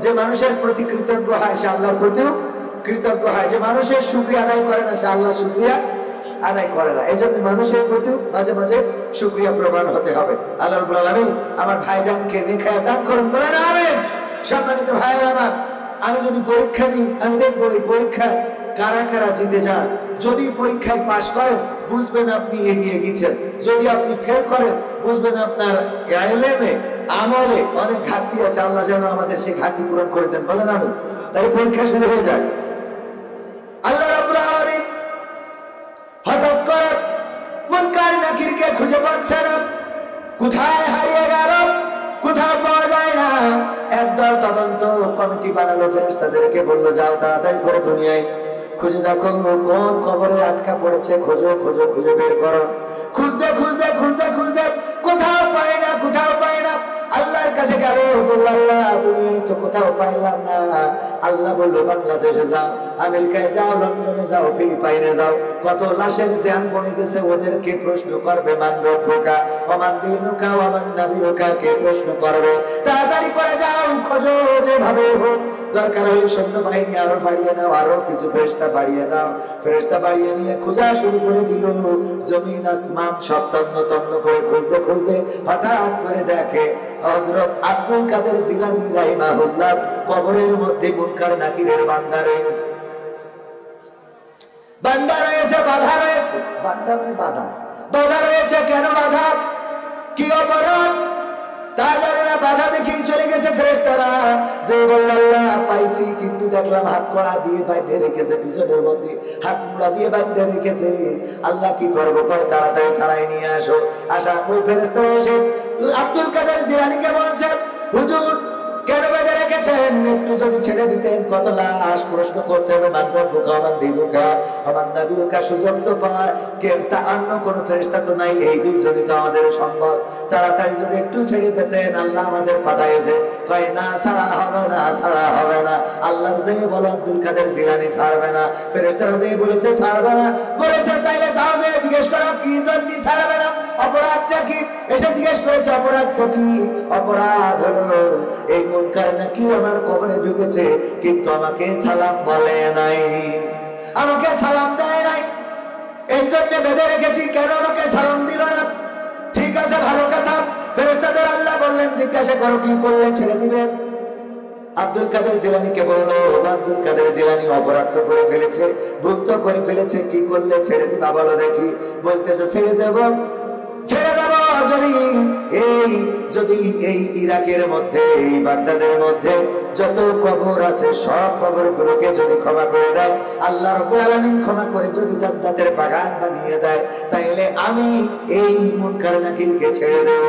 যে মানুষের প্রতি কৃতজ্ঞ হয়, সে আল্লাহর প্রতিও কৃতজ্ঞ হয়। যে মানুষের শুকরিয়া আদায় করে না, সে আল্লাহর শুকরিয়া আদায় করে না। এই জন্য মানুষের প্রতি মাঝে মাঝে শুকরিয়া প্রমাণ হতে হবে। আল্লাহ রাব্বুল আলামিন আমার ভাইজানকে নেখায়া দান করুন, বলেন আমিন। সম্মানিত ভাইয়েরা আমার, আমি যদি পরীক্ষা দিই, আমি দেখবো এই পরীক্ষা কারা কারা জিতে যান। যদি পরীক্ষায় পাশ করেন বুঝবেন আপনি এগিয়ে গেছেন, যদি আপনি ফেল করেন বুঝবেন আপনার ইলমে আমলে অনেক ঘাটতি আছে। আল্লাহ যেন আমাদের সেই ঘাটতি পূরণ করে দেন, বলেন আমিন। তাই পরীক্ষা শুরু হয়ে যায়। আল্লাহ রাব্বুল আলামিন হঠাৎ করে মুনকার নাকিরকে খুঁজে পাচ্ছে না, কোথায় হারিয়ে গেল, কোথাও পাওয়া যায় না। একদল তদন্ত কমিটি বানালো, ফেরেশতাদেরকে বললো যাও তাড়াতাড়ি করে দুনিয়ায় খুঁজে দেখো কোন কবরে আটকা পড়েছে, খোঁজো খোঁজো খুঁজে বের করো। খুঁজতে খুঁজতে খুঁজতে খুঁজতে কোথাও পায় না, কোথাও পায় না। আল্লাহর কাছে গেল, বলল আল্লাহ দুনিয়ায় তো কোথাও পাইলাম না। আল্লাহ বললো বাংলাদেশে যাও, আমেরিকায় যাও, লন্ডনে যাও, ফিলিপাইনে যাও, কত লাশের জ্যাম পড়ে গেছে, ওদেরকে প্রশ্ন করবে। মান রব্বুকা ওয়া মান দীনুকা ওয়া মান নাবিয়ুকা, কে প্রশ্ন করবে। তাড়াতাড়ি করে যাও, খোঁজো যেভাবে হোক। দরকার হলে সৈন্যবাহিনী আরো বাড়িয়ে নাও, আরো কিছু ফেরেশতা বাড়িয়ে নাও। ফেরেশতা বাড়িয়ে নিয়ে খোঁজা শুরু করে দিল। জমিন আসমান সব তন্ন তন্ন করে খুলতে খুলতে হঠাৎ করে দেখে হযরত আব্দুল কাদের জিলানী রাহিমাহুল্লাহ কবরের মধ্যে মুনকার নাকিরের বান্দা রয়েছে। বান্দা রয়েছে, বাধা রয়েছে। বান্দা মানে বাধা, বাধা রয়েছে। কেন বাধা, কি অপরাধ তা জানে না। বাধা দেখেই চলে গেছে ফেরেশতারা। যে বলল আল্লাহ পাইছি, কিন্তু দেখলাম হাত কড়া দিয়ে বাঁধে রেখেছে, পিছনের মধ্যে হাত মুড়া দিয়ে বাঁধে রেখেছে। আল্লাহ কি করবো, কয় তাড়াতাড়ি ছাড়াই নিয়ে আসো। আসা ওই ফেরেশতারা এসে আব্দুল কাদের জিলানীকে বলছে, হুজুর কেন বেঁধে রেখেছেন, একটু যদি ছেড়ে দিতেন। কত লাশ, প্রশ্ন করতে হবে। মান রব্বুকা ওয়া মান দীনুকা ওয়া মান নাবিয়ুকা, সুযোগ তো পায় কেউ, তা অন্য কোনো ফেরেশতা তো নাই, এই দুইজনই তো আমাদের সম্বল। তাড়াতাড়ি যদি একটু ছেড়ে দিতেন, আল্লাহ আমাদের পাঠাইছে। কয় না, ছাড়া হবে না, ছাড়া হবে না। আল্লাহর যে বলো আব্দুল কাদের জিলানী ছাড়বে না, ফেরেশতারা যে বলেছে ছাড়বে না, বলেছে তাইলে যাও যে জিজ্ঞেস করো কি জন্য ছাড়বে না, অপরাধটা কি। এসে জিজ্ঞেস করেছে অপরাধটা কি। অপরাধ হলো এই মুনকার নাকির আমার কবরে ঢুকেছে, কিন্তু আমাকে সালাম বলে নাই, আমাকে সালাম দেয় নাই, এই জন্য বেঁধে রেখেছি। কেন আমাকে সালাম দিল না? ঠিক আছে, ভালো কথা। ফেরেশতাদের আল্লাহ বললেন জিজ্ঞাসা করো কি করলে ছেড়ে দিবেন। আব্দুল কাদের জিলানীকে বললো, আব্দুল কাদের জিলানী অপরাধ তো করে ফেলেছে, ভুল তো করে ফেলেছে, কি করলে ছেড়ে দিবা বলো দেখি। বলতেছে ছেড়ে দেব, ছেড়ে দেব যদি এই ইরাকের মধ্যে, এই বাগদাদের মধ্যে যত কবর আছে সব কবরগুলোকে যদি ক্ষমা করে দেয়, আল্লাহ রাব্বুল আলামিন ক্ষমা করে যদি জান্নাতের বাগান বানিয়ে দেয়, তাইলে আমি এই মুনকার নাকিরকে ছেড়ে দেব।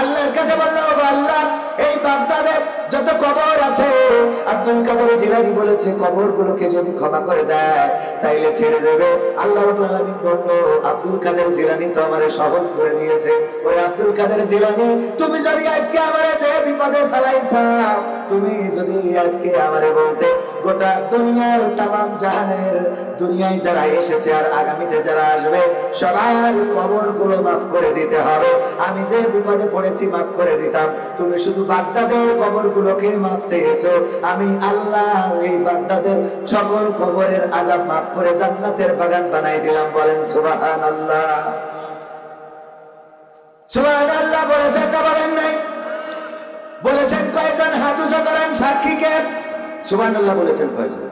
আল্লাহর কাছে বলল, আল্লাহ এই বাগদাদে যত কবর আছে, আব্দুল কাদের জিলানী বলেছে কবরগুলোকে যদি ক্ষমা করে দেয় তাইলে ছেড়ে দেবে। আল্লাহ রাব্বুল আলামিন বলল, আব্দুল কাদের জিলানী তো আমারে সহজ করে দিয়েছে। ওরে আব্দুল কাদের জিলানী, তুমি যদি আজকে আমারে যে বিপদে ফেলাইছো, তুমি যদি আজকে আমারে বলতে গোটা দুনিয়ার তামাম জাহানের, দুনিয়ায় যারা এসেছে আর আগামীতে যারা আসবে সবার কবরগুলো মাফ করে দিতে হবে, আমি যে বিপদে পড়েছি মাফ করে দিতাম। তুমি শুধু বাগদাদের কবরগুলোকে মাফ চেয়েছো, আমি আল্লাহ এই বাগদাদের সকল কবরের আযাব মাফ করে জান্নাতের বাগান বানাই দিলাম। বলেন সুবহানাল্লাহ। সুবহানাল্লাহ বলেছেন না বলেন নাই? বলেছেন কয়জন? হাত উঁচু করেন সাক্ষীকে। সুবহানাল্লাহ বলেছেন কয়জন?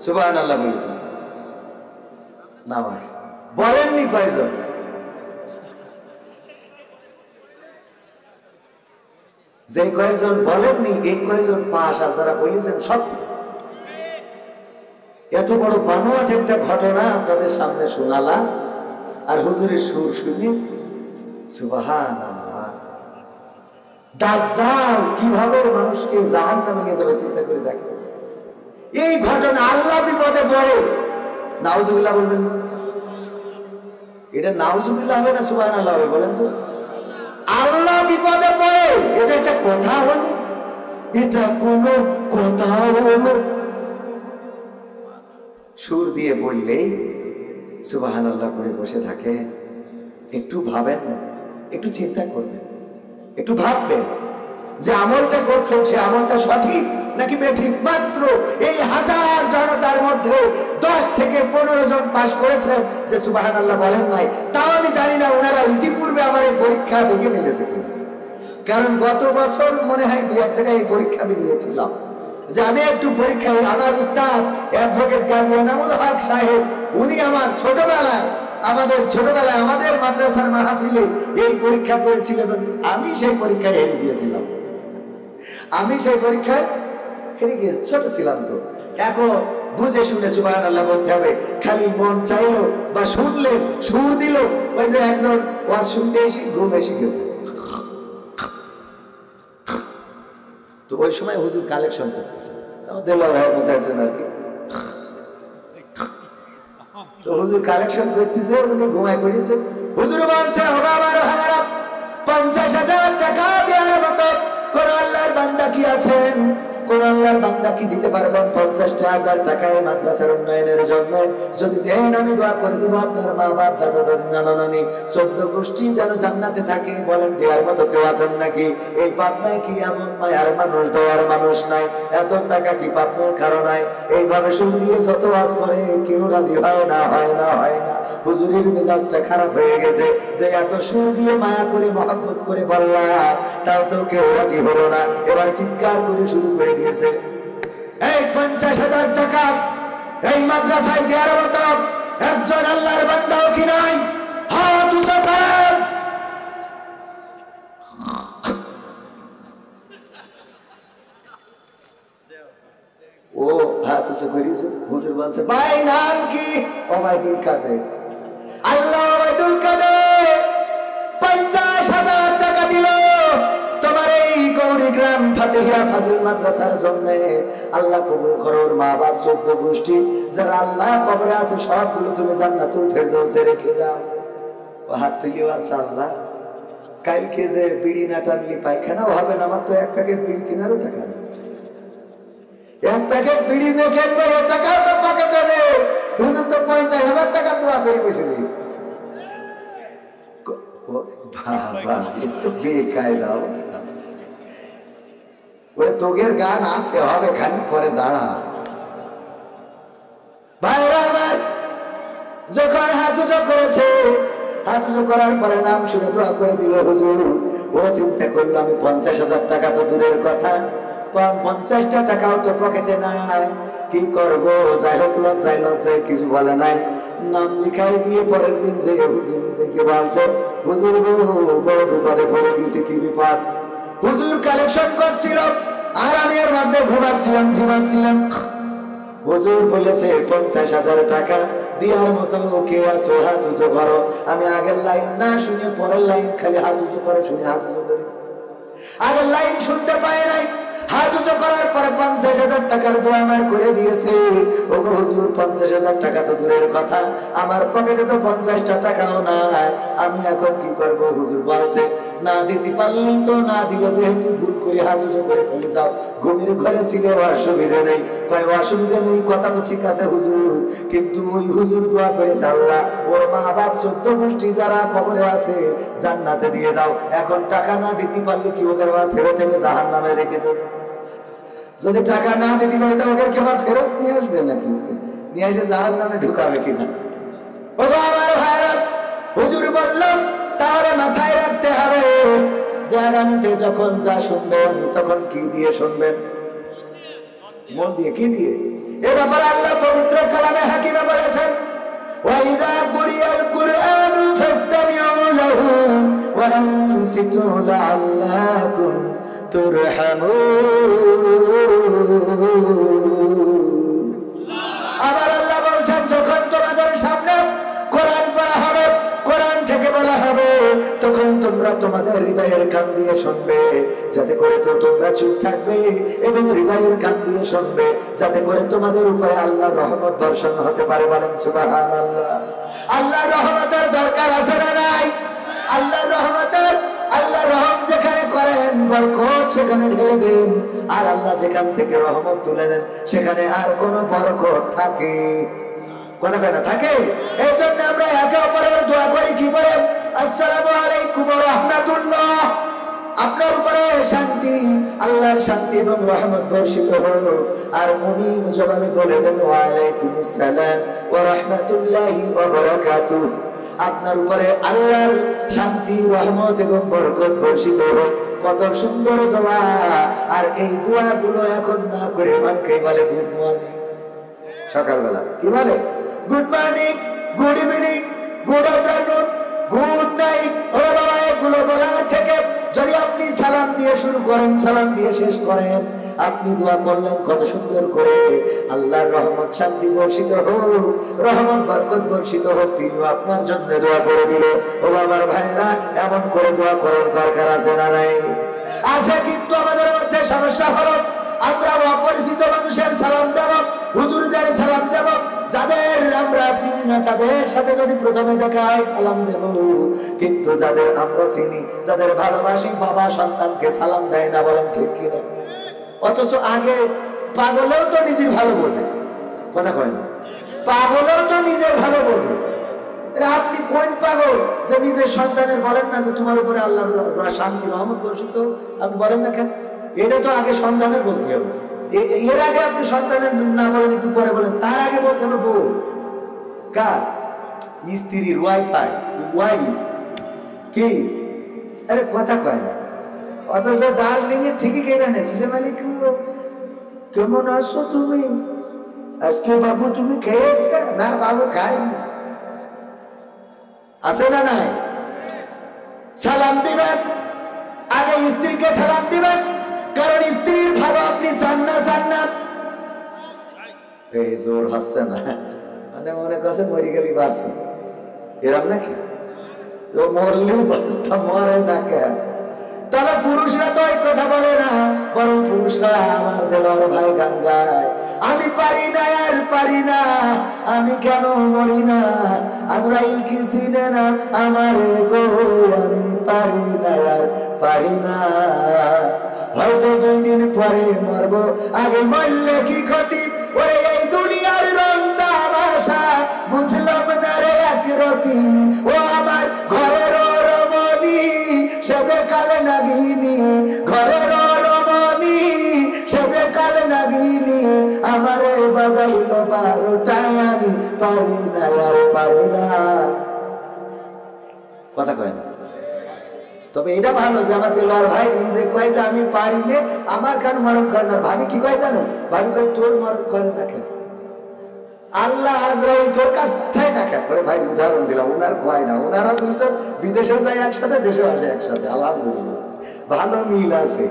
সুবহানাল্লাহ বলেছেন না বলেননি কয়জন? যে কয়জন বলেননি এই কয়জন পাশ, আর যারা বলেছেন সব। এত বড় বানোয়াট একটা ঘটনা আপনাদের সামনে শোনালাম, আর হুজুরের সুর শুনি সুবহানাল্লাহ। দাজ্জাল কিভাবে মানুষকে জাহান্নামে নিয়ে যাবে চিন্তা করে দেখেন। এই ঘটনা আল্লাহ বিপদে পড়ে নাউজুবিল্লাহ বলবেন না? এটা নাউজুবিল্লাহ হবে না সুবহানাল্লাহ হবে? বলেন তো। আল্লাহ বিপদে পড়ে, এটা একটা কথা হলো? এটা কোনো কথা হলো? সুর দিয়ে বললেই সুবহানাল্লাহ করে বসে থাকে। একটু ভাবেন না, একটু চিন্তা করবেন, একটু ভাববেন যে আমলটা করছেন সে আমলটা সঠিক নাকি বেঠিক। মাত্র এই হাজার জনতার মধ্যে 10 থেকে 15 জন পাশ করেছেন, যে সুবহানাল্লাহ বলেন নাই। তাও আমি জানি না ওনারা ইতিপূর্বে আমার এই পরীক্ষা দেখে ফেলেছে কিনা, কারণ গত বছর মনে হয় 2 এক জায়গায় এই পরীক্ষা আমি নিয়েছিলাম, যে আমি একটু পরীক্ষায় আমার উস্তাদ অ্যাডভোকেট গাজী এনামুল হক সাহেব, উনি আমার ছোটবেলায় আমাদের মাদ্রাসার মাহফিলে এই পরীক্ষা করেছিলেন। আমি সেই পরীক্ষায় হেরে গিয়েছিলাম, ছোট ছিলাম তো। এখন বুঝে শুনে সুবহানাল্লাহ বলতে হবে, খালি মন চাইলো বা শুনলেন সুর দিল। ওই যে একজন ওয়াজ শুনতে এসে ঘুম এসে গেছে, তো ওই সময় হুজুর কালেকশন করতেছে, আমাদের ভাইয়ের মতো একজন আর কি। তো হুজুর কালেকশন করতেছে, উনি ঘুমায় পড়েছে। হুজুর বলছে, ও আমার ভাইরা, 50,000 টাকা দেওয়ার মতো কোন আল্লাহর বান্দা কি আছেন? কোন আল্লাহর বান্দা কি দিতে পারবেন 50,000 টাকায় মাদ্রাসার উন্নয়নের জন্য? যদি দেন আমি দোয়া করে দেবো আপনার মা বাপ দাদা দাদি নানা নানি 14 গোষ্ঠী যেন জান্নাতে থাকে। বলেন দেওয়ার মতো কেউ আছেন নাকি? এই পাবনায় কি এমন মায়ার মানুষ, দয়ার মানুষ নাই? এত টাকা কি পাবনায় কারো নাই? এইভাবে সুর দিয়ে যত ওয়াজ করে কেউ রাজি হয় না। হুজুরের মেজাজটা খারাপ হয়ে গেছে, যে এত সুর দিয়ে মায়া করে মহব্বত করে বললাম, তাও তো কেউ রাজি হলো না। এবার চিৎকার করে শুরু করে দিয়েছে, এই 50,000 টাকা এই মাদ্রাসায় দেওয়ার মতো একজন আল্লাহর বান্দাও কি নাই? হাত উঁচু করেন। ও হাত উঁচু করেছে। হুজুর বলছে, ভাই নাম কি? ওবায়দুল কাদের। আল্লাহ ওবায়দুল কাদের 50,000 টাকা দিল তোমার এই গৌরীগ্রাম ফাতেহিয়া ফাজিল মাদ্রাসার জন্য। আল্লাহ কবুল করো। ওর মা বাপ 14 গোষ্ঠী যারা আল্লাহ কবরে আছে সবগুলো তুমি জান্নাতুল ফেরদৌসে রেখে দাও। ও হাত তুলে বলছে, আল্লাহ কালকে যে বিড়ি না টানলি পায়খানাও হবে না, আমার তো 1 প্যাকেট বিড়ি কেনারও টাকা নেই। 1 প্যাকেট বিড়ি যে কিনবো ও টাকাও তো পকেটে নেই। হুজুর তো 50,000 টাকা দোয়া করে বসে রয়েছে। বাবা এ তো বেকায়দা অবস্থা। ওরে তোগের গান আসে হবে, খানিক পরে দাঁড়া। ভাইরা আমার, যখন হাত উঁচু করেছে, হাত উঁচু করার পরে নাম শুনে দোয়া করে দিল হুজুর। ও চিন্তা করলো, আমি 50,000 টাকা তো দূরের কথা, 50টা টাকাও তো পকেটে নাই, কি করব? যাই হোক, লজ্জায় কিছু বলে নাই। নাম লিখাই দিয়ে পরের দিন যে হুজুর দেখে বলছে, হুজুর বড় বিপদে পড়ে গেছি। কি বিপদ? হুজুর কালেকশন করছিল আর আমি এর মধ্যে ঝিমাচ্ছিলাম। হুজুর বলেছে 50,000 টাকা দেওয়ার মতো কে আছে? হাত উঁচু করো। আমি আগের লাইন না শুনে পরের লাইন খালি হাত উঁচু করো শুনে হাত উঁচু করেছি। আগের লাইন শুনতে পাই নাই, হাত উঁচু করার পরে 50,000 টাকার দোয়া আমার করে দিয়েছে। ও হুজুর 50,000 টাকা তো দূরের কথা, আমার পকেটে তো 50টা টাকাও নাই, আমি এখন কি করব? হুজুর বলছে, না দিতে পারলি তো না দিলে যেহেতু ভুল করে হাত উঁচু করে ফেলে যাও, ঘুমের ঘরে ছিল অসুবিধা নেই। কয় অসুবিধা নেই কথা তো ঠিক আছে হুজুর, কিন্তু ওই হুজুর দোয়া করেছে, আল্লাহ ওর মা বাপ 14 গোষ্ঠী যারা কবরে আছে জান্নাতে দিয়ে দাও। এখন টাকা না দিতে পারলে কি ওদের ফেরত এনে জাহান্নামে রেখে দেবে? যদি টাকা না দিতে পারে তো ওদের কেবল ফেরত নিয়ে আসবে নাকি? নিয়ে এসে জাহান্নামে ঢুকাবে কিনা? ও আমার ভাইরা, হুজুর বললাম তাহলে মাথায় রাখতে হবে যে আগামীতে যখন যা শুনবেন তখন কি দিয়ে শুনবেন? মন দিয়ে। কি দিয়ে? এ ব্যাপারে আল্লাহ পবিত্র কালামে হাকিমে বলেছেন, ওয়াইযা কুরিয়াল কুরআনু ফাসতামিউ লাহু ওয়া আনসিতু লাআল্লাকুম তুরহামুন। আবার আল্লাহ বলছেন, যখন তোমাদের সামনে কোরআন পড়া হবে, কোরআন থেকে বলা হবে, তখন তোমরা তোমাদের হৃদয়ের কান দিয়ে শুনবে, যাতে করে তো তোমরা চুপ থাকবে, এবং হৃদয়ের কান দিয়ে শুনবে যাতে করে তোমাদের উপরে আল্লাহর রহমত বর্ষণ হতে পারে। বলেন সুবহানাল্লাহ। আল্লাহর রহমতের দরকার আছে না নাই? আল্লাহর রহমতের, আল্লাহ রহম যেখানে করেন বরকত সেখানে ঢেলে দেন, আর আল্লাহ যেখান থেকে রহমত তুলে নেন সেখানে আর কোন বরকত থাকে? কথা কয় না থাকে? এই জন্য আমরা একে অপরের দোয়া করি কি বলে? আসসালামু আলাইকুম ওয়া রাহমাতুল্লাহ, আপনার উপরে শান্তি, আল্লাহর শান্তি এবং রহমত বর্ষিত হোক। আর উনি জবাবে বলে দেন ওয়া আলাইকুমুস সালাম ওয়া রাহমাতুল্লাহি ওয়া বারাকাতুহু। আপনার উপরে আল্লাহর শান্তি রহমত এবং বরকত বর্ষিত হোক। কত সুন্দর দোয়া। আর এই দোয়াগুলো এখন না করে অনেকেই বলে গুড মর্নিং, সকালবেলা কি বলে good morning, good evening, good afternoon, good night. ওরে বাবা, এগুলো বলার থেকে যদি আপনি সালাম দিয়ে শুরু করেন, সালাম দিয়ে শেষ করেন, আপনি দোয়া করলেন কত সুন্দর করে, আল্লাহর রহমত শান্তি বর্ষিত হোক, রহমত বরকত বর্ষিত হোক, তিনিও আপনার জন্য দোয়া করে দিল। ও আমার ভাইয়েরা, এমন করে দোয়া করার দরকার আছে না নাই? আছে। কিন্তু আমাদের মধ্যে সমস্যা হলো আমরা অপরিচিত মানুষের সালাম দেব, হুজুরদের সালাম দেব, যাদের আমরা চিনি না তাদের সাথে যদি প্রথমে দেখা হয় সালাম দেব। কিন্তু যাদের আমরা চিনি, যাদের ভালোবাসি, বাবা সন্তানকে সালাম দেয় না, বলেন ঠিক কিনা? অথচ আগে পাগলেও তো নিজের ভালো বোঝে, কথা কয় না? পাগলেও তো নিজের ভালো বোঝে। আপনি কোন পাগল যে নিজের সন্তানের বলেন না যে তোমার উপরে আল্লাহর শান্তি রহমত বর্ষিত? আপনি বলেন না কেন? এটা তো আগে সন্তানের বলতে হবে। এর আগে আপনি সন্তানের না বলেন, একটু পরে বলেন, তার আগে বলতে হবে বউ। কার? স্ত্রীর, ওয়াইফ। কি? আরে কথা কয় না। অথচ ডার্লিং এর ঠিকই কেনা নেই। সালাম আলাইকুম, কেমন আছো তুমি? আজকে বাবু তুমি খেয়েছে? না বাবু খায়নি। আছে না নাই? সালাম দিবেন, আগে স্ত্রীকে সালাম দিবেন, কারণ স্ত্রীর ভালো আপনি চান না। এই জোর হাসছে না, মানে মনে করছে মরি গেলি বাঁচি, এরম নাকি? তো মরলেও বাঁচতা, মরে না কেন? তবে পুরুষরা তো এই কথা বলে না, বরং পুরুষরা আমার দেওয়ার ভাই গান গায়, আমি পারি না আর পারি না, আমি কেন মরি না, আজরাইল কি চিনে না আমার গো, আমি পারি না আর পারি না, হয়তো 2 দিন পরে মরবো, আগে মরলে কি ক্ষতি, ওরে এই দুনিয়ার রং তামাশা বুঝলাম না রে একরতি, ও আমার ঘরের রমণী সেজে কালে নাগিনী, ঘরের রমণী সেজে কালে নাগিনী, আমারে বাজাইলো 12টা, আমি পারি না আর পারি না। কথা কয় না? তবে এটা ভালো যে আমার দেওয়ার ভাই নিজে কয় যে আমি পারি না, আমার কেন মরণ করে না। ভাবি কি কয় জানো? ভাবি কয় তোর মরণ করে না কেন? আল্লাহ আজরাইল তোর কাছ পাঠায় না কেন? ভাই উদাহরণ দিলাম, ওনার কয় না, ওনারা দুইজন বিদেশেও যায় একসাথে, দেশেও আসে একসাথে, আলহামদুলিল্লাহ ভালো মিল আছে।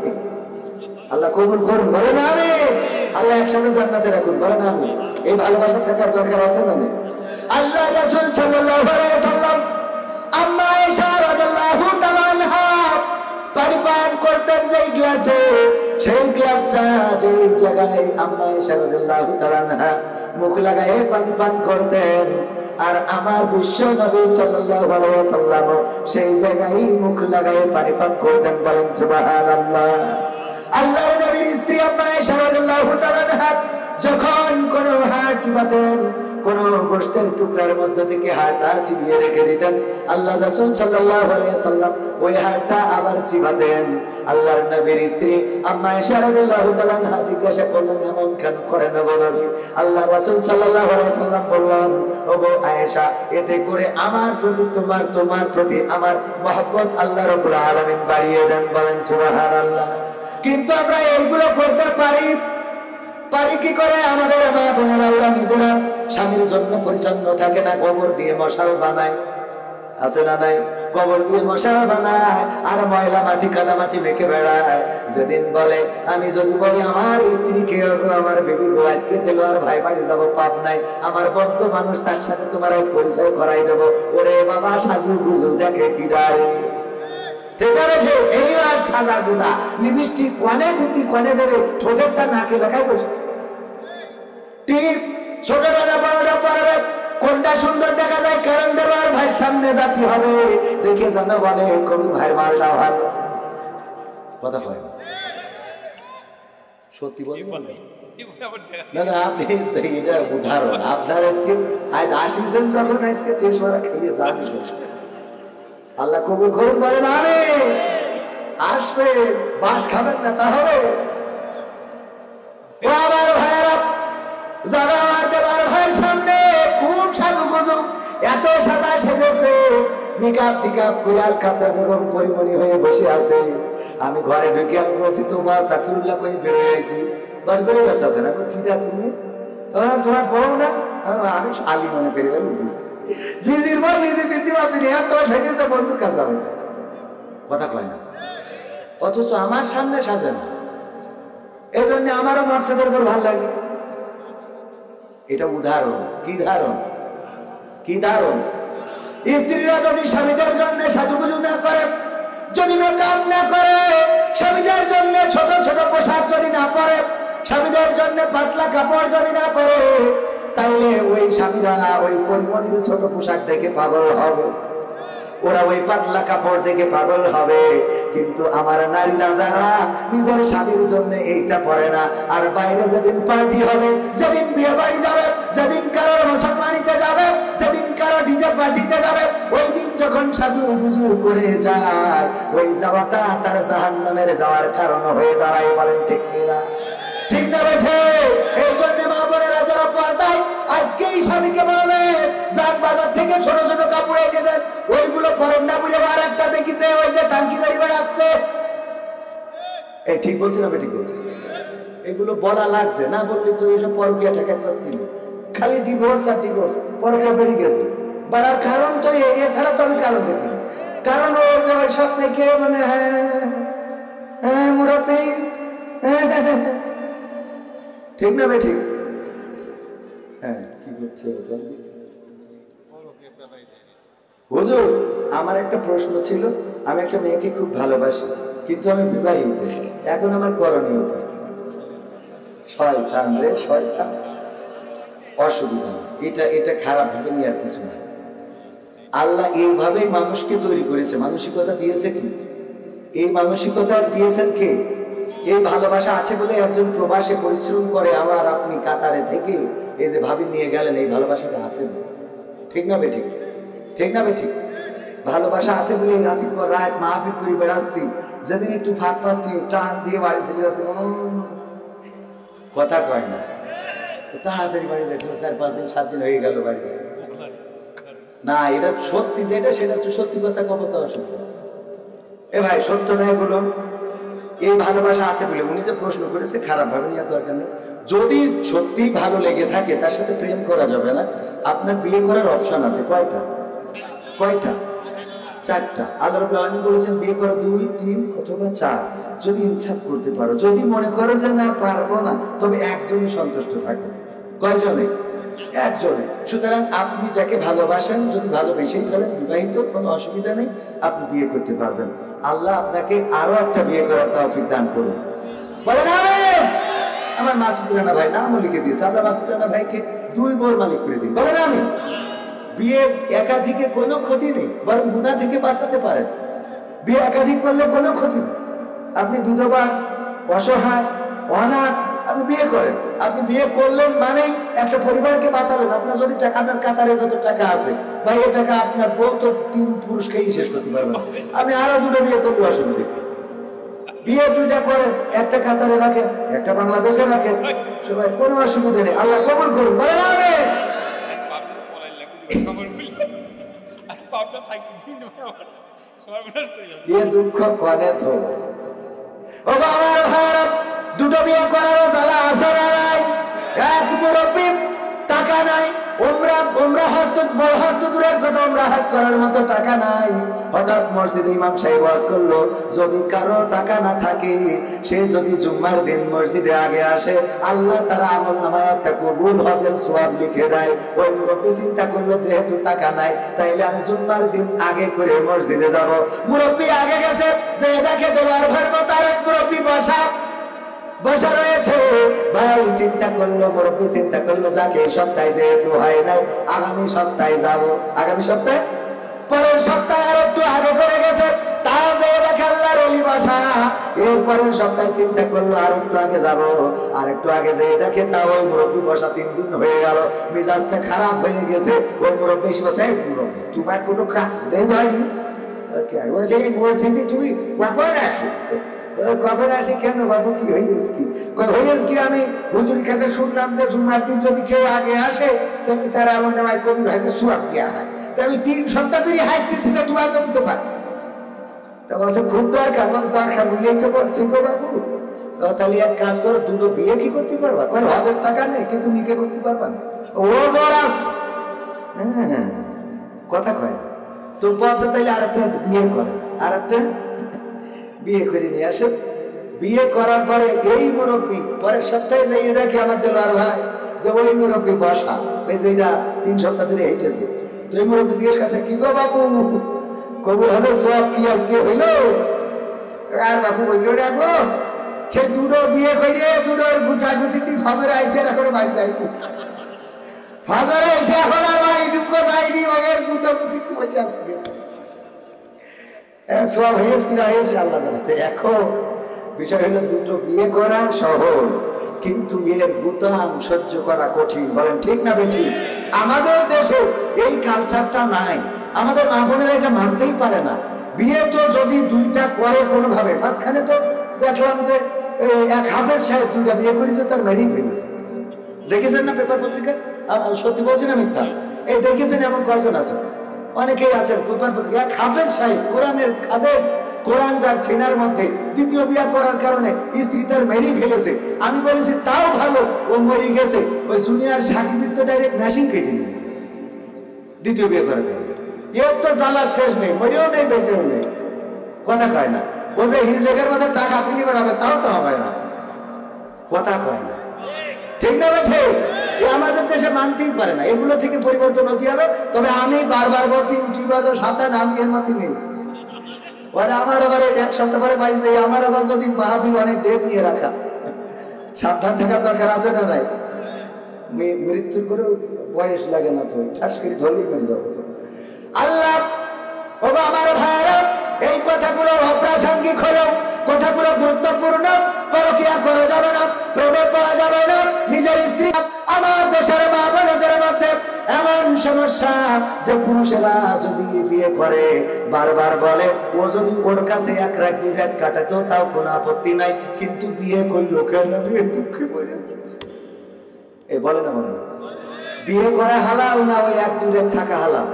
আল্লাহ কবুল করুন, বলেন আমিন। আল্লাহ একসাথে জান্নাতে রাখুন, বলেন আমিন। এই ভালোবাসা থাকার দরকার আছে না? আল্লাহ রাসূল সাল্লাল্লাহু আলাইহি ওয়াসাল্লাম আম্মা আয়েশা রাদিয়াল্লাহু তাআলা আনহা পানি পান করতেন যেই গ্লাসে, সেই গ্লাসটা যেই জায়গায় আম্মা আয়েশা রাদিয়াল্লাহু তাআলা আনহা মুখ লাগায়ে পানি পান করতেন, আর আমার বিশ্ব নবী সাল্লাল্লাহু আলাইহি ওয়াসাল্লাম সেই জায়গায় মুখ লাগায়ে পানি পান করতেন, বলেন সুবহানাল্লাহ। আল্লাহর নবীর স্ত্রী আম্মা আয়েশা রাদিয়াল্লাহু তাআলা আনহা যখন কোনো হাড় চিবাতেন, কোন গোশতের টুকরার মধ্য থেকে হাড়টা চিবিয়ে রেখে দিতেন, আল্লাহ রাসূল সাল্লাল্লাহু আলাইহি ওয়াসাল্লাম ওই হাড়টা আবার চিবাতেন। আল্লাহর নবীর স্ত্রী আম্মা আয়েশা রাদিয়াল্লাহু তাআলা আনহা জিজ্ঞাসা করলেন, এমন কেন করেন গো নবী? আল্লাহ রাসূল সাল্লাল্লাহু আলাইহি ওয়াসাল্লাম বললেন, ওগো আয়েশা, এতে করে আমার প্রতি তোমার প্রতি আমার মহব্বত আল্লাহ রাব্বুল আলামিন বাড়িয়ে দেন, বলেন সুবহানাল্লাহ। কিন্তু আমরা এইগুলো করতে পারি কি করে? আমাদের মা বোনেরা ওরা নিজেরা স্বামীর জন্য পরিচ্ছন্ন থাকে না, গোবর দিয়ে মশাল বানায়, আছে না নাই? গোবর দিয়ে মশাল বানায় আর ময়লা মাটি কাদা মাটি মেখে বেড়ায়। যেদিন বলে, আমি যদি বলি আমার স্ত্রীকে, আমার বেবি গো আজকে দেলোয়ার ভাই বাড়ি যাবো পাপ নাই, আমার বন্ধু মানুষ, তার সাথে তোমার আজ পরিচয় করাই দেবো, ওরে বাবা সাজু গুজু দেখে কি ডারে, ঠিক আছে? ঠিক এইবার সাজা গুজা লিপস্টিক কনে কুতি কনে দেবে, ঠোঁটেরটা নাকে লাগাই বসে টিপ, ছোটটা বড়টা পারবে, কোনটা সুন্দর দেখা যায়, কারণ দেওয়ার ভাইয়ের সামনে জাতি হবে দেখে যেন বলে কবির ভাইয়ের মালটা ভালো। কথা হয় না, সত্যি বলবেন না? আপনি এটা উদাহরণ, আপনার আজকে আজ আসিছেন যখন, আজকে তেসরা খেয়ে যান, আল্লাহ কবুল করুন, বলেন আমিন। আসবে বাস খাবেন না তাহলে এত সাজা সেজেছে, মেকআপ টিকাপ করে আলকাতরা বেগম পরিমণি হয়ে বসে আছে। আমি ঘরে ঢুকে আমি বলছি তো বাস তাকিরুল্লাহ কই বেরোয় আইছি। বাস বেরোয় গেছে ওখানে। আমি কিটা তুমি তোমার বউ না? আমি শালি মনে করি বলেছি। নিজের বল নিজে চিনতে পারছি না, তোমার সেজেছে বন্ধুর কাছে আমি কথা কয় না, অথচ আমার সামনে সাজানো। এই জন্য আমারও মার্সেদের উপর ভালো লাগে। এটা উদাহরণ। কি ধারণ? কি ধারণ? স্ত্রীরা যদি স্বামীদের জন্য সাজুগুজু না করে, যদি মেকআপ না করে, স্বামীদের জন্য ছোট ছোট পোশাক যদি না পরে, স্বামীদের জন্য পাতলা কাপড় যদি না পরে, তাহলে ওই স্বামীরা ওই পরিমণির ছোট পোশাক দেখে পাগল হবে, ওরা ওই পাতলা কাপড় দেখে পাগল হবে। কিন্তু আমার নারীরা যারা নিজের স্বামীর জন্য এইটা পরে না, আর বাইরে যেদিন পার্টি হবে, যেদিন বিয়ে বাড়ি যাবে, যেদিন কারো মুসলমানিতে যাবে, যেদিন কারো ডিজে পার্টিতে যাবে, ওই দিন যখন সাজু গুজু করে যায়, ওই যাওয়াটা তার জাহান্নামের যাওয়ার কারণ হয়ে দাঁড়ায়। বলেন ঠিক কিনা? ঠিক না বেঠে? এই জন্য মা বোনেরা যারা পর্দায়, আজকেই স্বামীকে বলবে যান বাজার থেকে ছোট ছোট কাপড় এনে দেন, ওইগুলো পরেন না বুঝে আর একটা দেখিতে ওই যে টাঙ্কি বাড়ি বেড়াচ্ছে। এই ঠিক বলছি না? ঠিক বলছি। এগুলো বলা লাগছে না, বললি তো এইসব পরকীয়া ঠেকাতে পারছিল। খালি ডিভোর্স আর ডিভোর্স, পরকীয়া বেড়ে গেছে। বাড়ার কারণ তো এছাড়া তো আমি কারণ দেখি না। কারণ ওই যে ওই সব থেকে মানে হ্যাঁ মুরব্বী, ঠিক না? ঠিক। হ্যাঁ, কি করছে হুজুর? আমার একটা প্রশ্ন ছিল। আমি একটা মেয়েকে খুব ভালোবাসি, কিন্তু আমি বিবাহিত। এখন আমার করণীয় কি? শয়তান রে শয়তান, অসুবিধা। এটা খারাপ ভাবে নিয়ে আর কিছু না। আল্লাহ এইভাবেই মানুষকে তৈরি করেছে। মানসিকতা দিয়েছে কি? এই মানসিকতা দিয়েছেন কে? এই ভালোবাসা আছে বলে একজন প্রবাসে পরিশ্রম করে আমার আপনি কাতারে থেকে এই যে ভাবি নিয়ে গেলেন, এই ভালোবাসাটা আছে। ঠিক না ঠিক? ঠিক না ঠিক? ভালোবাসা আছে বলে রাতের পর রাত মাহফিল করে বেড়াচ্ছি, যেদিন একটু ফাঁক পাচ্ছি টান দিয়ে বাড়ি চলে যাচ্ছে। কথা কয় না, তাড়াতাড়ি বাড়ি দেখো, 4-5 দিন 7 দিন হয়ে গেল বাড়ি না। এটা সত্যি যেটা, সেটা তো সত্যি কথা, কত অসত্য। এ ভাই সত্যটাই বলো। এই ভালোবাসা আছে বলে উনি যে প্রশ্ন করেছে, খারাপ ভাবে নেওয়ার দরকার নেই। যদি সত্যি ভালো লেগে থাকে, তার সাথে প্রেম করা যাবে না। আপনার বিয়ে করার অপশন আছে কয়টা? 4টা। আল্লাহ রাব্বুল আলামিন বলেছেন বিয়ে করো 2, 3 অথবা 4, যদি ইনসাফ করতে পারো। যদি মনে করো যে না পারবো না, তবে একজনই সন্তুষ্ট থাকো। কয়জনে? একজনে। সুতরাং আপনি যাকে ভালোবাসেন, যদি ভালোবেসেই ফেলেন, বিবাহিত, কোনো অসুবিধা নেই, আপনি বিয়ে করতে পারবেন। আল্লাহ আপনাকে আরো একটা বিয়ে করার তৌফিক দান করুন। বলেন আমিন। আমার মাসুদ রানা ভাই নাম লিখে দিয়েছে, আল্লাহ মাসুদ রানা ভাইকে 2 বোর মালিক করে দিন। বলেন আমিন। বিয়ে একাধিকে কোনো ক্ষতি নেই, বরং গুনাহ থেকে বাঁচাতে পারেন। বিয়ে একাধিক করলে কোনো ক্ষতি নেই। আপনি বিধবা, অসহায়, অনাথ, আপনি বিয়ে করেন। আপনি বিয়ে করলেন মানে একটা পরিবারকে বাঁচালেন। আপনার যদি টাকা, আপনার কাতারে যত টাকা আছে বা এই টাকা আপনার বউ তো 3 পুরুষকেই শেষ করতে পারবেন। আপনি আরো 2টো বিয়ে করলে অসুবিধা কি? বিয়ে 2টা করেন, একটা কাতারে রাখেন, একটা বাংলাদেশে রাখেন, সবাই কোনো অসুবিধা নেই। আল্লাহ কবুল করুন। বলেন আমিন। দুঃখ কনে তো আমার ভারত 2টো বিয়ে করারও জ্বালা আছে না নাই? এক মুরব্বী টাকা নাই, ওমরা হজ দূরের কথা, ওমরা হজ করার মতো টাকা নাই। হঠাৎ মসজিদে ইমাম সাহেব ওয়াজ করলো, যদি কারো টাকা না থাকে, সে যদি জুম্মার দিন মসজিদে আগে আসে, আল্লাহ তার আমলনামায় একটা কবুল হজের সওয়াব লিখে দেয়। ওই মুরব্বী চিন্তা করলো, যেহেতু টাকা নাই, তাইলে আমি জুম্মার দিন আগে করে মসজিদে যাব। মুরব্বী আগে গেছে, যে দেখে দেওয়ার ভার মতো আরেক মুরব্বী বসা রয়েছে। ভাই চিন্তা করলো, মুরব্বী চিন্তা করলো, যাকে এই সপ্তাহে যেহেতু হয় নাই, আগামী সপ্তাহে যাব। আগামী সপ্তাহে, পরের সপ্তাহে আর একটু আগে করে গেছে, তাও যে দেখে আল্লাহর ওলি বসা। এর পরের সপ্তাহে চিন্তা করলো আর একটু আগে যাব, আর একটু আগে যে দেখে তাও ওই মুরব্বী বসা 3 দিন হয়ে গেল। মিজাজটা খারাপ হয়ে গেছে। ওই মুরব্বী এসে বলছে, মুরব্বী তোমার কোনো কাজ নেই বাড়ি? এই মসজিদে তুমি কখন আসো? কখন আসি কেন বাবু? কি হয়েছে কি? হয়েছে কি? আমি হুজুরের কাছে শুনলাম যে জুম্মার দিন যদি কেউ আগে আসে, তাহলে তারা আমার নামায় কবুল হয়, সোয়াব দেওয়া হয়। আমি 3 সপ্তাহ ধরে হাঁটতেছি, তো তোমার জমি তো পাচ্ছি। তা বলছে খুব দরকার, দরকার বুঝলেই তো বলছি গো বাবু। তাহলে এক কাজ করো, 2টো বিয়ে কি করতে পারবা? 1000 টাকা নেই, কিন্তু নিকে করতে পারবা না, ও জ্বর আছে। হ্যাঁ, কথা কয় না তো। বলছে তাহলে আরেকটা বিয়ে করে, আরেকটা বিয়ে করে নিয়ে আসে। বিয়ে করার পরে এই মুরব্বী পরের সপ্তাহে যাইয়ে দেখে আমাদের আর ভাই যে ওই মুরব্বী বসা, ওই যেটা 3 সপ্তাহ ধরে হেঁটেছে। তো এই মুরব্বী জিজ্ঞেস কাছে, কি গো বাবু, কবুল হবে সব কি আজকে হইল? আর বাবু বলল না গো, সে 2টো বিয়ে করে 2টোর গুথাগুথি ফজরে আইসে এখন বাড়ি যাইনি, ফজরে এসে এখন আর বাড়ি ঢুকো যায়নি, ওদের গুথাগুথি বসে আছে। সব হয়েছে কিনা হয়েছে আল্লাহ জানাতে। এখন বিষয় হলো 2টো বিয়ে করা সহজ, কিন্তু এর গুতাম সহ্য করা কঠিন। বলেন ঠিক না বেঠিক? আমাদের দেশে এই কালচারটা নাই, আমাদের মা বোনেরা এটা মানতেই পারে না। বিয়ে তো যদি 2টা করে কোনোভাবে, মাঝখানে তো দেখলাম যে এক হাফেজ সাহেব 2টা বিয়ে করেছে, তার মেরেই ফেলেছে। দেখেছেন না পেপার পত্রিকা? সত্যি বলছি না মিথ্যা? এই দেখেছেন এমন কয়জন আছেন? অনেকেই আছেন পেপার পত্রিকা। এক হাফেজ সাহেব, কোরআনের খাদেম, কোরআন যার সিনার মধ্যে, 2য় বিয়ে করার কারণে স্ত্রী তার মেরেই ফেলেছে। আমি বলেছি তাও ভালো, ও মরে গেছে, ওই জুনিয়র সাকিবির তো ডাইরেক্ট মেশিন কেটে নিয়েছে 2য় বিয়ে করার কারণে। এর তো জ্বালার শেষ নেই, মরেও নেই, বেঁচেও নেই। কথা কয় না। ও যে হিজলেগের মধ্যে টাকা তুলি বেড়াবে, তাও তো হবে না। কথা কয় না, ঠিক না বেঠে? আমাদের দেশে মানতেই পারে না। এগুলো থেকে পরিবর্তন হতে হবে। তবে আমি বারবার বলছি, ইউটিউবাররা সাবধান, আমি এর মধ্যে নেই। ওরা আমার আবার 1 সপ্তাহ পরে বাড়ি যাই, আমার আবার যদি মাহফিল অনেক ডেট নিয়ে রাখা, সাবধান থাকার দরকার আছে না নাই? মৃত্যুর করে বয়স লাগে না, তো ঠাস করে ধরলেই করে যাবো। আল্লাহ ও আমার ভাইরা, এই কথাগুলো অপ্রাসঙ্গিক হলেও কথাগুলো গুরুত্বপূর্ণ। পরকিয়া করা যাবে না, প্রেমে পাওয়া যাবে না নিজের স্ত্রী। আমার দেশের মা বোনদের মধ্যে এমন সমস্যা যে পুরুষেরা যদি বিয়ে করে বারবার বলে, ও যদি ওর কাছে 1 রাত 2 রাত কাটাতো তাও কোনো আপত্তি নাই, কিন্তু বিয়ে করলো কেন? বিয়ে দুঃখে পড়ে যাচ্ছে। এই বলে না, বলে না? বিয়ে করা হালাল না ওই 1-2 রাত থাকা হালাল?